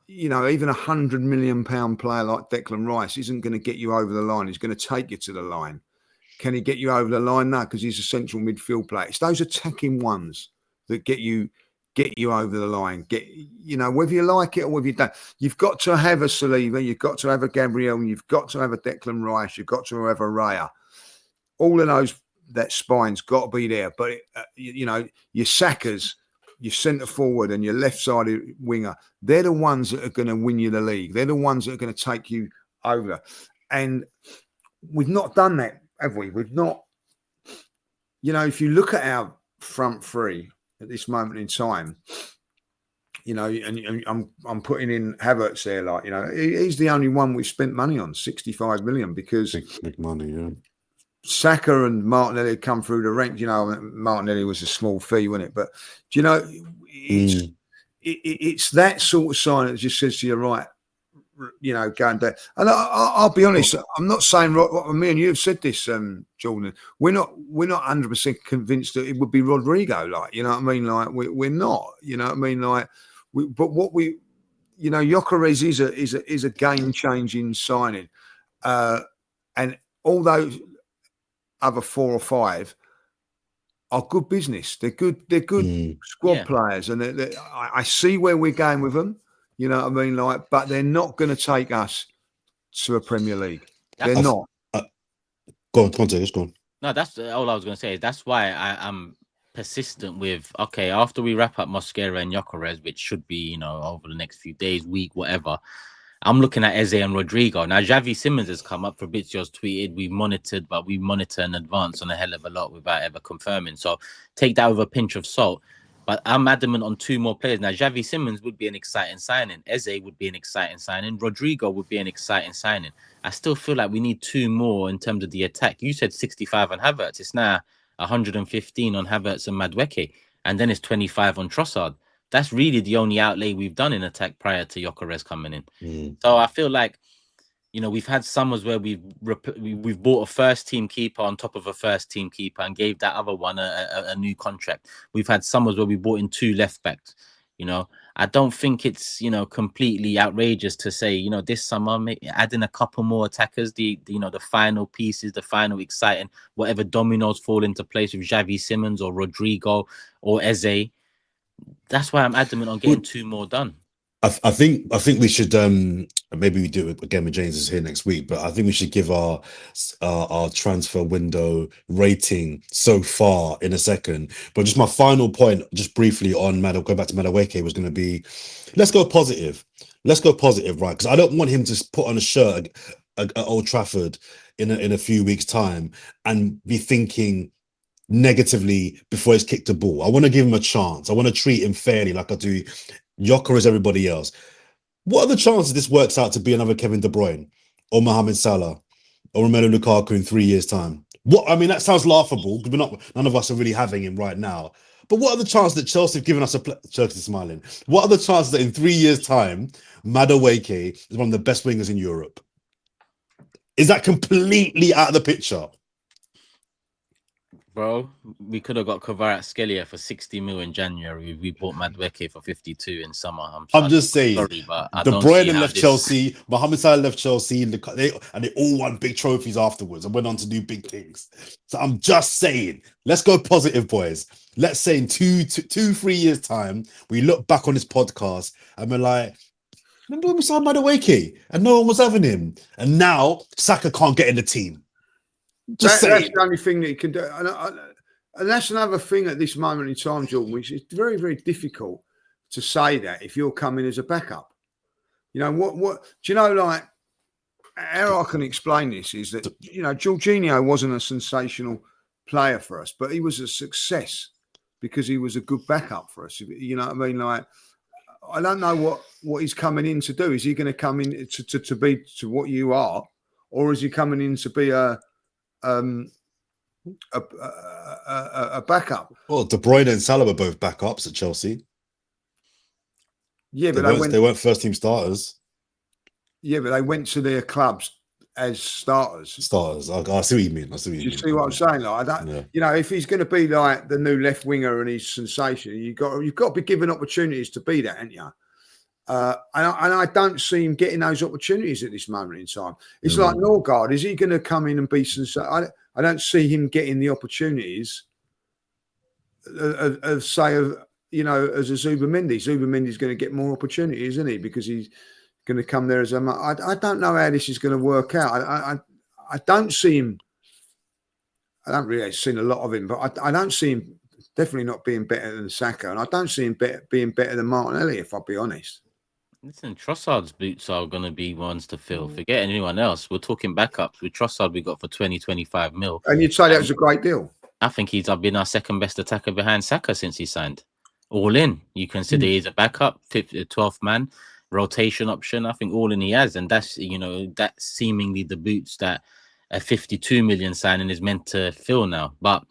Even £100 million player like Declan Rice isn't going to get you over the line. He's going to take you to the line. Can he get you over the line? No, because he's a central midfield player. It's those attacking ones that get you over the line. Whether you like it or whether you don't. You've got to have a Saliba, you've got to have a Gabriel, and you've got to have a Declan Rice, you've got to have a Raya. All of those, that spine's got to be there. But your Sakas, your centre forward, and your left-sided winger, they're the ones that are going to win you the league. They're the ones that are going to take you over. And we've not done that, have we? We've not. If you look at our front three at this moment in time, and I'm putting in Havertz there, like, he's the only one we've spent money on, 65 million, because
big money, yeah.
Saka and Martinelli come through the ranks. Martinelli was a small fee, wasn't it? But it's that sort of sign that just says to you, right, going down. And I'll be honest, I'm not saying, me and you have said this, Jordan. We're not 100% convinced that it would be Rodrigo. Like, you know what I mean? Like, we're not. You know what I mean? Like, Gyokeres is a game changing signing, and all those other 4 or 5 are good business. They're good squad players, and I see where we're going with them. You know what I mean? Like, but they're not going to take us to a Premier League. They're not.
Go on, Conte, go on.
No, that's all I was going to say. That's why I'm persistent with, okay, after we wrap up Mosquera and Gyokeres, which should be, over the next few days, week, whatever, I'm looking at Eze and Rodrigo. Now, Xavi Simons has come up. Fabrizio's tweeted, we monitored, but we monitor in advance on a hell of a lot without ever confirming. So take that with a pinch of salt. But I'm adamant on 2 more players. Now, Xavi Simons would be an exciting signing. Eze would be an exciting signing. Rodrigo would be an exciting signing. I still feel like we need 2 more in terms of the attack. You said 65 on Havertz. It's now 115 on Havertz and Maduake. And then it's 25 on Trossard. That's really the only outlay we've done in attack prior to Gyokeres coming in. So I feel like, we've had summers where we've bought a first team keeper on top of a first team keeper and gave that other one a new contract. We've had summers where we bought in 2 left backs. I don't think it's completely outrageous to say this summer adding a couple more attackers, the final pieces, the final exciting whatever dominoes fall into place with Xavi Simons or Rodrigo or Eze. That's why I'm adamant on getting 2 more done.
I think we should maybe we do it again when James is here next week, but I think we should give our transfer window rating so far in a second. But just my final point, just briefly on go back to Maduake, was going to be, let's go positive, right? Because I don't want him to put on a shirt at Old Trafford in a few weeks' time and be thinking negatively before he's kicked the ball. I want to give him a chance. I want to treat him fairly, like I do Gyokeres, everybody else. What are the chances this works out to be another Kevin De Bruyne or Mohamed Salah or Romelu Lukaku in 3 years' time? That sounds laughable because none of us are really having him right now. But what are the chances that Chelsea have given us Chelsea's smiling? What are the chances that in 3 years' time, Maduake is one of the best wingers in Europe? Is that completely out of the picture?
Bro, we could have got Kvaratskhelia for 60 mil in January. We bought Maduake for 52 in summer.
I'm just saying.
Sorry, but
De Bruyne left Chelsea, Mohamed Salah left Chelsea, and they all won big trophies afterwards and went on to do big things. So I'm just saying, let's go positive, boys. Let's say in 3 years' time, we look back on this podcast and we're like, Remember when we signed Maduake and no one was having him, and now Saka can't get in the team. Just
That's
saying.
the only thing that he can do, and that's another thing at this moment in time, Jordan, which is very, very difficult to say that if you're coming as a backup. You know what? Do you know, like, how I can explain this is that, you know, Jorginho wasn't a sensational player for us, but he was a success because he was a good backup for us. You know what I mean? Like, I don't know what he's coming in to do. Is he going to come in to be to what you are, or is he coming in to be a backup?
Well, De Bruyne and Salah were both backups at Chelsea.
Yeah, but
they weren't first team starters.
Yeah, but they went to their clubs as starters.
I see what you mean.
Do you see what I'm saying? Like, I don't, you know, if he's going to be like the new left winger and he's sensation, you've got to be given opportunities to be that, haven't you? And I don't see him getting those opportunities at this moment in time. It's like Norgard. Is he going to come in and be sensational? I don't see him getting the opportunities of say, you know, as a Zubimendi. Zubimendi's going to get more opportunities, isn't he? Because he's going to come there as a. I don't know how this is going to work out. I don't see him. I don't really seen a lot of him, but I don't see him definitely not being better than Saka, and I don't see him being better than Martinelli, if I'll be honest.
Listen, Trossard's boots are going to be ones to fill. Forget anyone else. We're talking backups. With Trossard, we got for 25 mil.
And you'd say that was a great deal.
I think he's been our second best attacker behind Saka since he signed. All in. You consider he's a backup, 12th man, rotation option. I think all in he has. And that's, you know, that's seemingly the boots that a 52 million signing is meant to fill now. But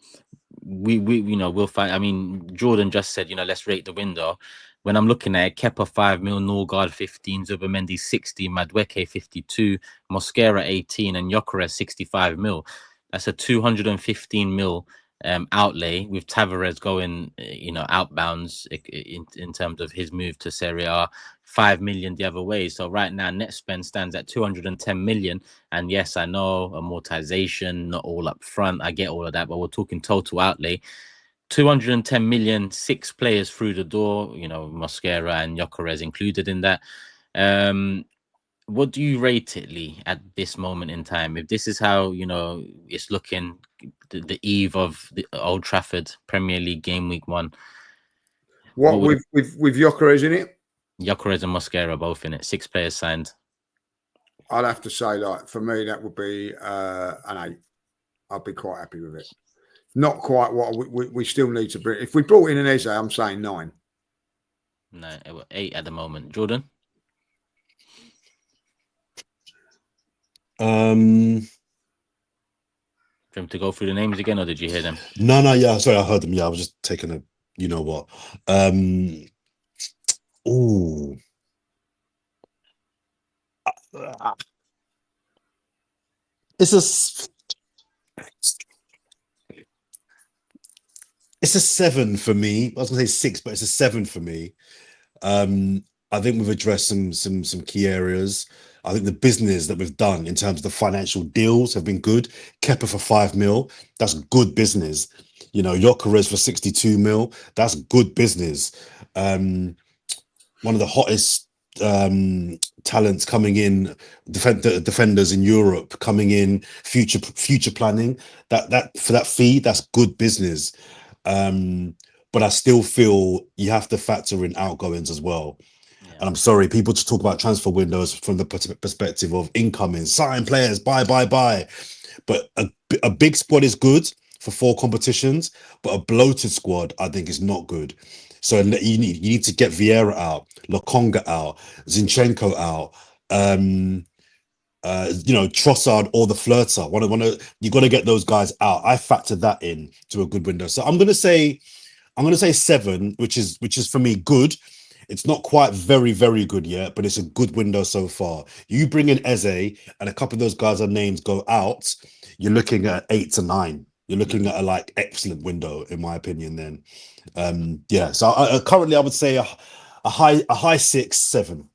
we you know, we'll find. I mean, Jordan just said, you know, let's rate the window. When I'm looking at it, Kepa 5 mil, Norgard 15, Zubimendi 60, Maduake 52, Mosquera 18, and Gyokeres 65 mil. That's a 215 mil outlay with Tavares going, you know, outbounds in terms of his move to Serie A, 5 million the other way. So right now, net spend stands at 210 million. And yes, I know amortization, not all up front. I get all of that, but we're talking total outlay. 210 million, 6 players through the door, you know, Mosquera and Gyokeres included in that. What do you rate it, Lee, at this moment in time? If this is how, you know, it's looking the eve of the Old Trafford Premier League game week 1.
What with Gyokeres in it?
Gyokeres and Mosquera both in it. 6 players signed.
I'd have to say, like, for me, that would be an 8. I'd be quite happy with it. Not quite what we still need to bring. If we brought in an Eze, I'm saying 9.
No, 8 at the moment. Jordan? Do you want to go through the names again, or did you hear them?
No, yeah, sorry, I heard them. Yeah, I was just taking a, you know what. It's a 7 for me. I was gonna say 6, but it's a 7 for me. I think we've addressed some key areas. I think the business that we've done in terms of the financial deals have been good. Kepa for 5 mil, that's good business. You know, Gyokeres for 62 mil, that's good business. One of the hottest talents coming in, defenders in Europe coming in, future planning. That for that fee, that's good business. But I still feel you have to factor in outgoings as well. Yeah. And I'm sorry, people just talk about transfer windows from the perspective of incoming, sign players, buy. But a big squad is good for 4 competitions, but a bloated squad, I think, is not good. So you need to get Vieira out, Lokonga out, Zinchenko out, you know, Trossard or the Flirter. You got to get those guys out. I factor that in to a good window. So I'm gonna say 7, which is for me good. It's not quite very, very good yet, but it's a good window so far. You bring in Eze and a couple of those guys' names go out, you're looking at 8 to 9. You're looking at a like excellent window, in my opinion. Then, yeah. So currently, I would say a high 6, 7.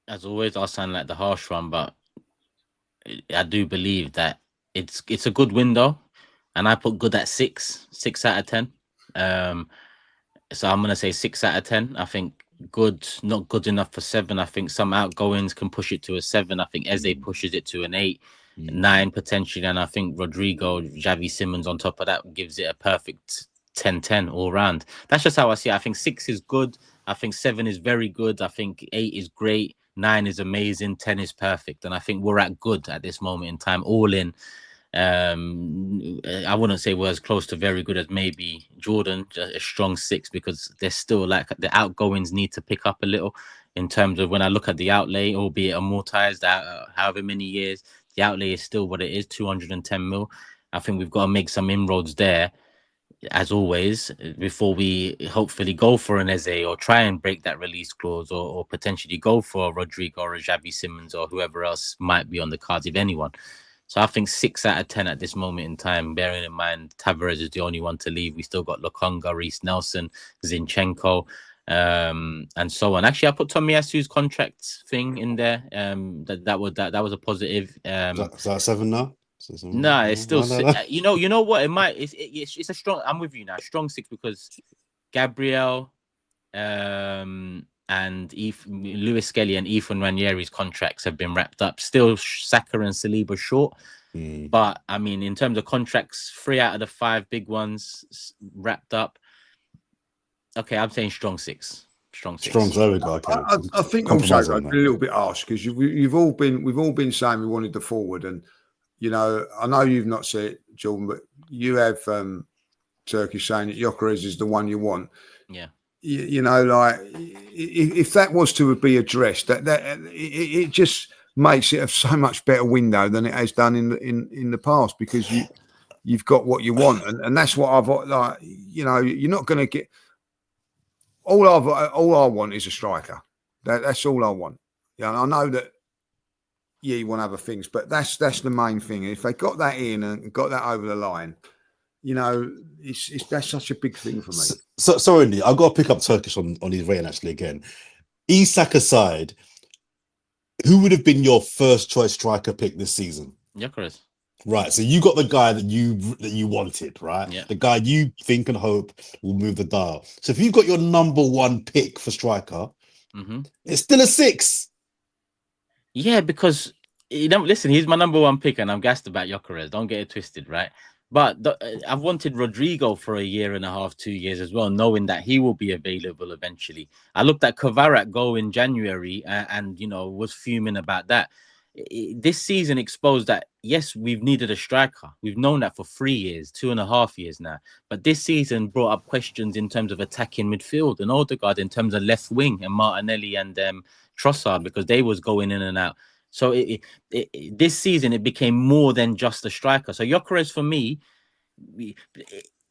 As always, I'll sound like the harsh one, but I do believe that it's a good window, and I put good at 6 out of 10. So I'm gonna say 6 out of 10. I think good, not good enough for 7. I think some outgoings can push it to a 7. I think Eze pushes it to an 8, 9 potentially, and I think Rodrigo, Xavi Simmons on top of that gives it a perfect 10-10 all round. That's just how I see it. I think 6 is good. I think 7 is very good. I think 8 is great. 9 is amazing. 10 is perfect. And I think we're at good at this moment in time, all in. I wouldn't say we're as close to very good as maybe Jordan, a strong 6, because there's still like the outgoings need to pick up a little in terms of when I look at the outlay, albeit amortized out however many years, the outlay is still what it is, 210 mil. I think we've got to make some inroads there, as always, before we hopefully go for an Eze or try and break that release clause, or potentially go for a Rodrigo or a Xavi Simmons or whoever else might be on the cards, if anyone. So I think 6 out of 10 at this moment in time, bearing in mind Tavares is the only one to leave. We still got Lokonga, Reece Nelson, Zinchenko, and so on. Actually, I put Tomiyasu's contract thing in there. That was a positive.
Is that 7 now?
No, it's still
No.
you know what, it might, it's a strong, I'm with you now, strong 6, because Gabriel and Lewis Skelly and Ethan Nwaneri's contracts have been wrapped up. Still Saka and Saliba short, but I mean, in terms of contracts, 3 out of the 5 big ones wrapped up. Okay, I'm saying strong 6. Strong 6.
There we go. Okay.
I think also a little bit harsh, because we've all been saying we wanted the forward, and you know, I know you've not said it, Jordan, but you have Turkish saying that Gyokeres is the one you want.
Yeah.
You know, like if that was to be addressed, that it just makes it a so much better window than it has done in the past, because you've got what you want, and that's what I've like. You know, you're not going to get all I want is a striker. That's all I want. Yeah, I know that. Yeah, you want other things, but that's the main thing. If they got that in and got that over the line, you know, that's such a big thing for me.
So sorry, I've got to pick up Turkish on his rain actually again. Isak aside, who would have been your first choice striker pick this season?
Gyokeres.
Right, so you got the guy that you wanted, right?
Yeah.
The guy you think and hope will move the dial. So if you've got your number 1 pick for striker, it's still a 6.
Yeah, because you don't listen. He's my number 1 pick, and I'm gassed about Gyokeres. Don't get it twisted, right? But I've wanted Rodrigo for a year and a half, 2 years as well, knowing that he will be available eventually. I looked at Kvarak go in January and you know, was fuming about that. This season exposed that, yes, we've needed a striker. We've known that for 3 years, 2.5 years now. But this season brought up questions in terms of attacking midfield and Odegaard in terms of left wing and Martinelli and Trossard, because they was going in and out. So this season, it became more than just a striker. So Gyokeres, for me,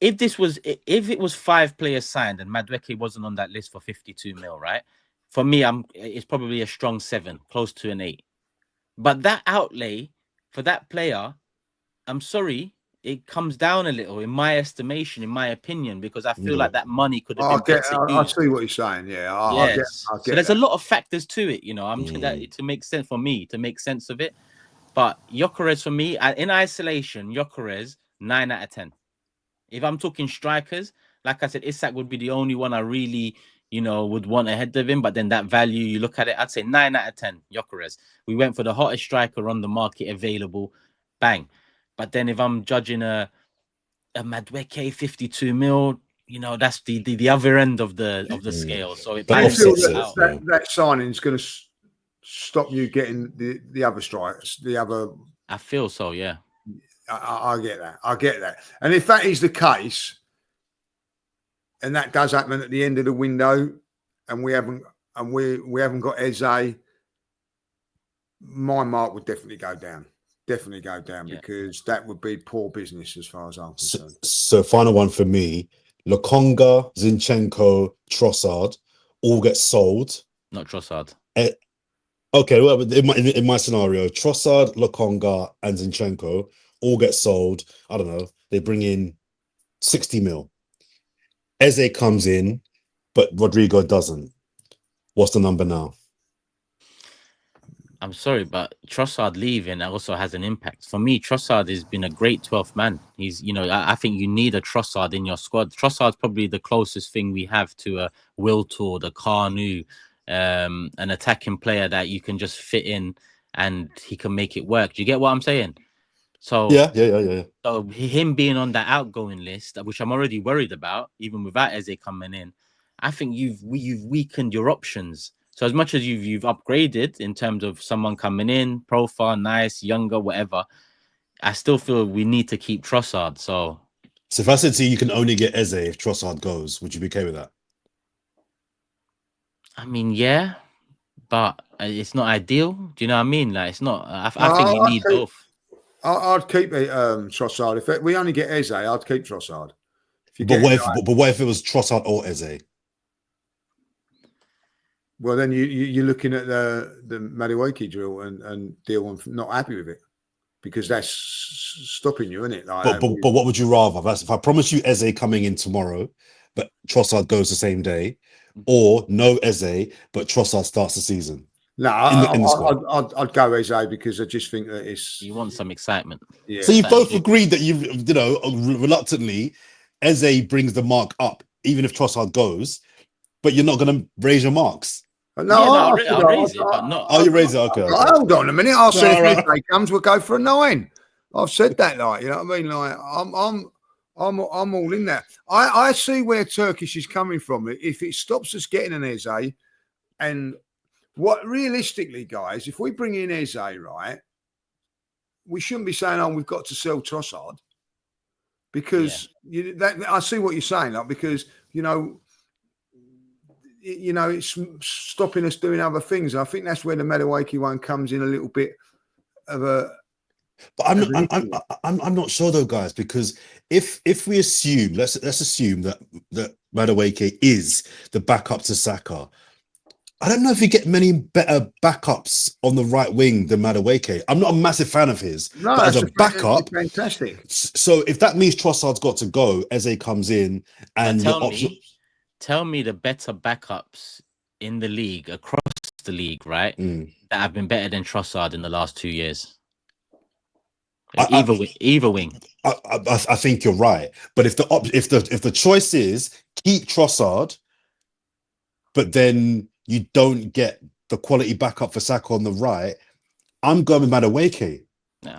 if it was 5 players signed and Maduake wasn't on that list for 52 mil, right? For me, it's probably a strong 7, close to an 8. But that outlay for that player, I'm sorry, it comes down a little in my estimation, in my opinion, because I feel like that money could have been better used.
I see what you're saying. Yeah, I get
so there's a lot of factors to it, you know. To make sense for me, to make sense of it. But Gyokeres for me, in isolation, Gyokeres 9 out of 10. If I'm talking strikers, like I said, Isak would be the only one I really, you know, would want ahead of him. But then that value, you look at it, I'd say 9 out of 10, Gyokeres. We went for the hottest striker on the market available, bang. But then if I'm judging a Maduake 52 mil, you know, that's the other end of the scale. So it balances out.
That signing is going to stop you getting the other strikers, the other.
I feel so, yeah.
I get that. I get that. And if that is the case, and that does happen at the end of the window, and we haven't got Eze, my mark would definitely go down. Because that would be poor business as far as I'm concerned.
So final one for me: Lokonga, Zinchenko, Trossard all get sold.
Not Trossard.
Okay, well, in my scenario, Trossard, Lokonga, and Zinchenko all get sold. I don't know. They bring in 60 mil. Eze comes in, but Rodrigo doesn't. What's the number now?
I'm sorry, but Trossard leaving also has an impact. For me, Trossard has been a great 12th man. He's, I think you need a Trossard in your squad. Trossard's probably the closest thing we have to a Wiltord, a Carnu, an attacking player that you can just fit in and he can make it work. Do you get what I'm saying? So,
Yeah.
so him being on that outgoing list, which I'm already worried about, even without Eze coming in, I think you've weakened your options. So as much as you've upgraded in terms of someone coming in, profile, nice, younger, whatever, I still feel we need to keep Trossard. So
if I said to you, you can only get Eze if Trossard goes, would you be okay with that?
I mean, yeah, but it's not ideal. Do you know what I mean? Like, it's not. I think you need both.
I'd keep it Trossard. If we only get Eze, I'd keep Trossard.
But what if it was Trossard or Eze?
Well, then you're looking at the Maduake drill and deal and not happy with it because that's stopping you, isn't it? Like,
but what would you rather? If I promise you Eze coming in tomorrow, but Trossard goes the same day, or no Eze, but Trossard starts the season?
No, I'd go Eze because I just think that
you want some excitement.
Yeah.
So you both agreed that reluctantly, Eze brings the mark up, even if Trossard goes, but you're not going to raise your marks.
No,
I'll raise it, but not.
Oh, you raise it, okay.
Hold on a minute. I'll say if Eze comes, we'll go for a 9. I've said that, like, you know what I mean? Like, I'm all in there. I see where Turkish is coming from. If it stops us getting an Eze, and what realistically, guys, if we bring in Eze, right, we shouldn't be saying, "Oh, we've got to sell Trossard," because I see what you're saying, like, because it's stopping us doing other things. I think that's where the Maduake one comes in a little bit of a.
But I'm not sure though, guys, because if we assume let's assume that Maduake is the backup to Saka, I don't know if you get many better backups on the right wing than Maduake. I'm not a massive fan of his,
no,
but as a backup,
fantastic.
So if that means Trossard's got to go, Eze comes in, and
tell me the better backups in the league across the league, right? That have been better than Trossard in the last 2 years. Either wing.
I think you're right, but if the choice is keep Trossard, but then you don't get the quality backup for Saka on the right, I'm going with Maduake.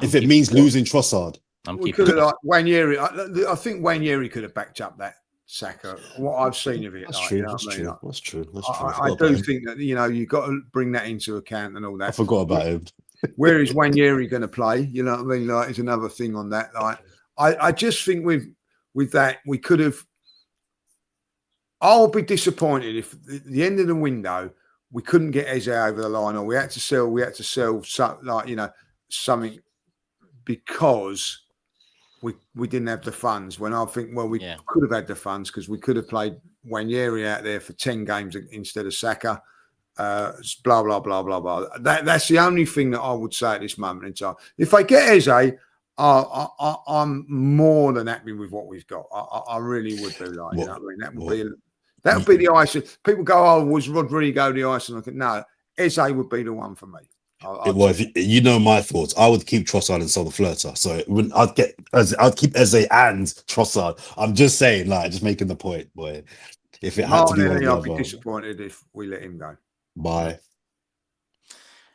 If it means losing Trossard,
we could have like Nwaneri. I think Nwaneri could have backed up that Saka. What I've seen of it,
that's true. That's true.
I do think that you've got to bring that into account and all that.
I forgot about him.
Where is Nwaneri going to play? You know what I mean? Like, it's another thing on that. Like, I just think with that we could have. I'll be disappointed if at the end of the window we couldn't get Eze over the line, or we had to sell something because we didn't have the funds. When I think, well, we could have had the funds because we could have played Nwaneri out there for 10 games instead of Saka. Blah blah blah blah blah. That's the only thing that I would say at this moment in time. If I get Eze, I'm more than happy with what we've got. I really would be like, you know what I mean? That would be the icing. People go, "Oh, was Rodrigo the icing?" No, Eze would be the one for me.
If you know my thoughts, I would keep Trossard and sell the flirter. So I'd keep Eze and Trossard. I'm just saying, like, just making the point, boy. If it had to be one or the other,
I'd be disappointed if we let him go.
Bye.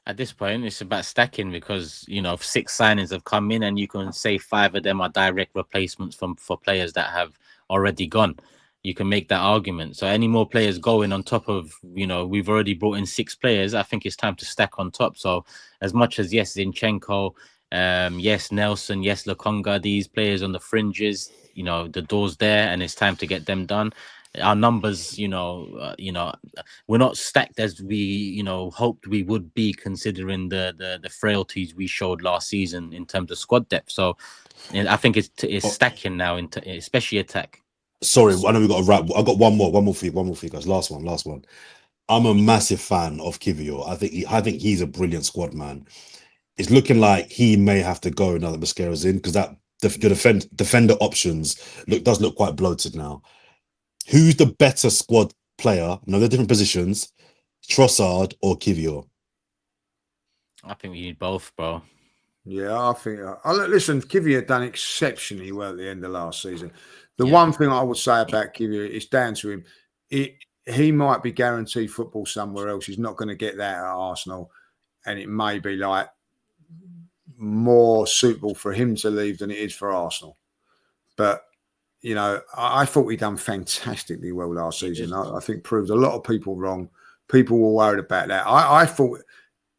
At this point, it's about stacking because 6 signings have come in, and you can say 5 of them are direct replacements for players that have already gone. You can make that argument. So any more players going on top of, we've already brought in 6 players. I think it's time to stack on top. So as much as Zinchenko, yes Nelson, yes Lokonga, these players on the fringes, the door's there, and it's time to get them done. Our numbers, we're not stacked as we, hoped we would be, considering the frailties we showed last season in terms of squad depth. So I think it's stacking now, especially attack.
Sorry, I know we got a wrap. I got one more for you, guys. Last one. I'm a massive fan of Kivior. I think he's a brilliant squad man. It's looking like he may have to go now that Mascara's in, because that the defender options does look quite bloated now. Who's the better squad player? No, they're different positions. Trossard or Kivior?
I think we need both, bro.
Yeah, I think. Listen, Kivior done exceptionally well at the end of last season. The
Yeah.
one thing I would say about Kivior is down to him. He might be guaranteed football somewhere else. He's not going to get that at Arsenal, and it may be like more suitable for him to leave than it is for Arsenal. But you know, I thought he done fantastically well last season. I think proved a lot of people wrong. People were worried about that. I thought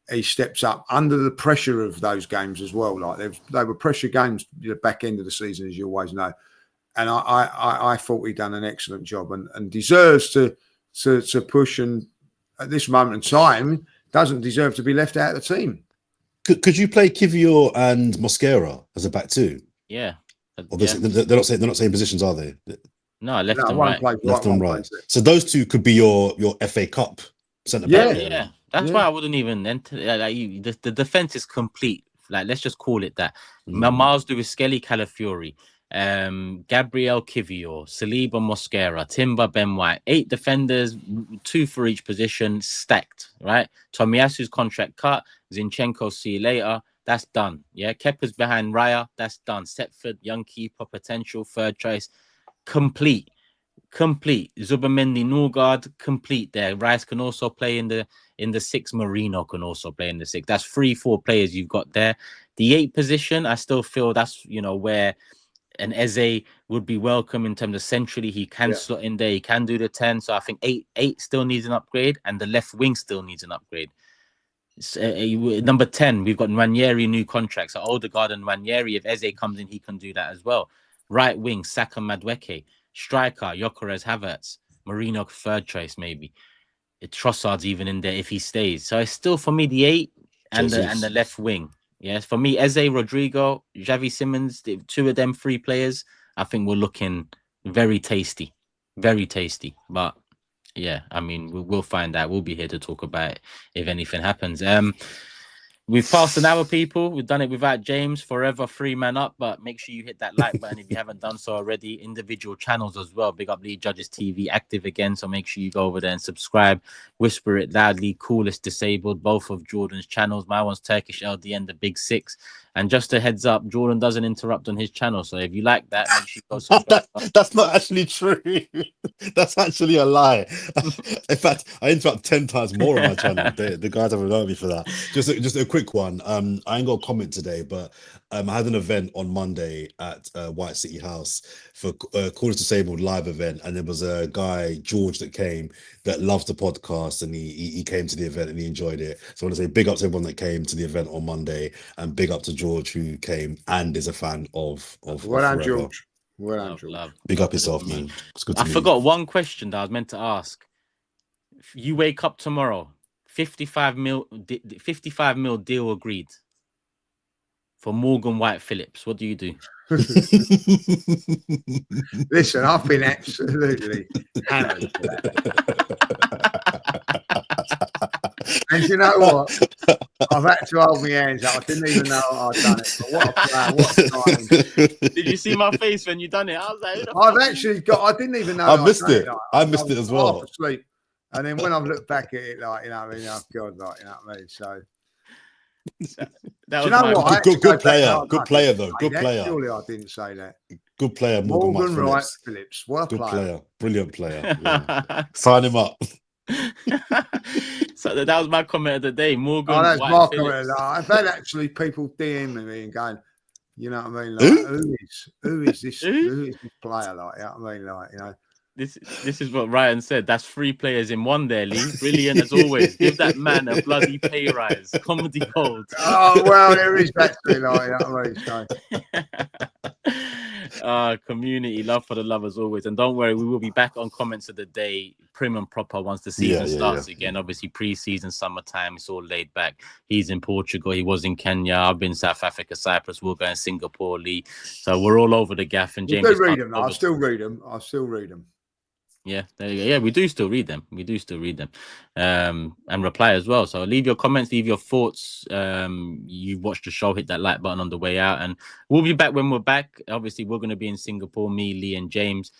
he steps up under the pressure of those games as well. Like they were pressure games the back end of the season, as you always know. And I thought he done an excellent job and deserves to push. And at this moment in time, doesn't deserve to be left out of the team.
Could you play Kivior and Mosquera as a back two?
Yeah.
Obviously, they're not saying positions, are they?
No, left and right.
Left and right. So those two could be your FA Cup centre back.
Yeah. That's why I wouldn't even enter. The defense is complete. Like, let's just call it that. Miles Lewis, Skelly, Calafiori, Gabriel Kivior, Saliba Mosquera, Timber, Ben White. 8 defenders, 2 for each position, stacked, right? Tomiyasu's contract cut. Zinchenko, see you later. That's done. Yeah, Kepa's behind Raya. That's done. Setford, young keeper, potential, third choice. Complete. Zubamendi, Norgard, complete there. Rice can also play in the 6. Marino can also play in the 6. That's 3-4 players you've got there. The 8 position, I still feel that's, you know, where an Eze would be welcome in terms of centrally. He can slot in there. He can do the 10. So I think 8 still needs an upgrade, and the left wing still needs an upgrade. Number 10, we've got Nwaneri, new contracts. So Odegaard and Nwaneri, if Eze comes in, he can do that as well. Right wing, Saka, Maduake. Striker, Gyokeres, Havertz. Marino, third choice maybe. Trossard's even in there if he stays. So it's still for me the 8 and the left wing. Yes, for me, Eze, Rodrigo, Xavi Simons, the 2 of them 3 players, I think we're looking very tasty. But yeah, I mean, we'll find out. We'll be here to talk about it if anything happens. We've passed an hour, people. We've done it without James. Forever 3 man up, but make sure you hit that like button if you haven't done so already. Individual channels as well. Big up Lead Judges TV, active again. So make sure you go over there and subscribe. Whisper It Loudly, Coolest Disabled, both of Jordan's channels. My one's Turkish LDN, the Big 6. And just a heads up, Jordan doesn't interrupt on his channel. So if you like that, make sure you go subscribe.
That's not actually true. That's actually a lie. In fact, I interrupt 10 times more on my channel. The guys haven't known me for that. Just a quick one. I ain't got a comment today, but I had an event on Monday at White City House for Callers Disabled live event, and there was a guy, George, that came that loves the podcast, and he came to the event and he enjoyed it. So I want to say big up to everyone that came to the event on Monday, and big up to George who came and is a fan of
Well done,
Fourever.
George. Well done, George.
Love. Big up yourself, man. It's good to
I forgot one question that I was meant to ask. If you wake up tomorrow, 55 mil deal agreed for Morgan White Phillips. What do you do?
Listen, I've been absolutely hammered for that. And you know what? I've had to hold my hands up. I didn't even know I'd done it. But what a player, what a time.
Did you see my face when you done it? I was like,
I didn't even know
I missed it. I missed it as well.
Asleep. And then when I've looked back at it, like, you know what I mean? Oh, God, like, you know what I mean? So.
That
you know what?
Good player. Good player, though. Good player.
Surely I didn't say that.
Good player,
Morgan Wright Phillips. What a player.
Brilliant player. Yeah. Sign him up.
So that was my comment of the day. Morgan.
Oh, that's
White
my
Phillips.
comment. I've had actually people DMing me and going, you know what I mean? Like, who is this player? Like, you know what I mean? Like, you know.
This is what Ryan said. That's 3 players in one there, Lee. Brilliant as always. Give that man a bloody pay rise. Comedy gold.
Oh, well, there is actually, like, you know what I mean?
Community love for the love as always. And don't worry, we will be back on comments of the day, prim and proper once the season starts again. Obviously, pre-season, summertime, it's all laid back. He's in Portugal. He was in Kenya. I've been South Africa, Cyprus. We'll go in Singapore, Lee. So we're all over the gaff. And James,
I still read them.
Yeah, there you go. Yeah, we do still read them. And reply as well. So leave your comments, leave your thoughts. You watched the show, hit that like button on the way out, and we'll be back when we're back. Obviously, we're going to be in Singapore, me, Lee, and James.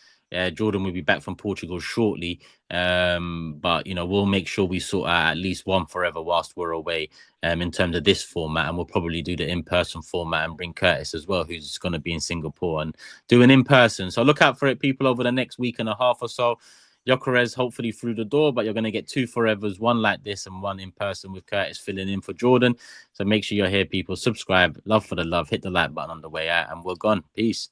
Jordan will be back from Portugal shortly. But we'll make sure we sort out at least one Fourever whilst we're away. In terms of this format, and we'll probably do the in-person format and bring Curtis as well, who's going to be in Singapore and do an in-person. So look out for it, people, over the next week and a half or so. Gyokeres hopefully through the door, but you're going to get 2 Fourevers, one like this and one in person with Curtis filling in for Jordan. So make sure you're here, people. Subscribe, love for the love, hit the like button on the way out, and we're gone. Peace.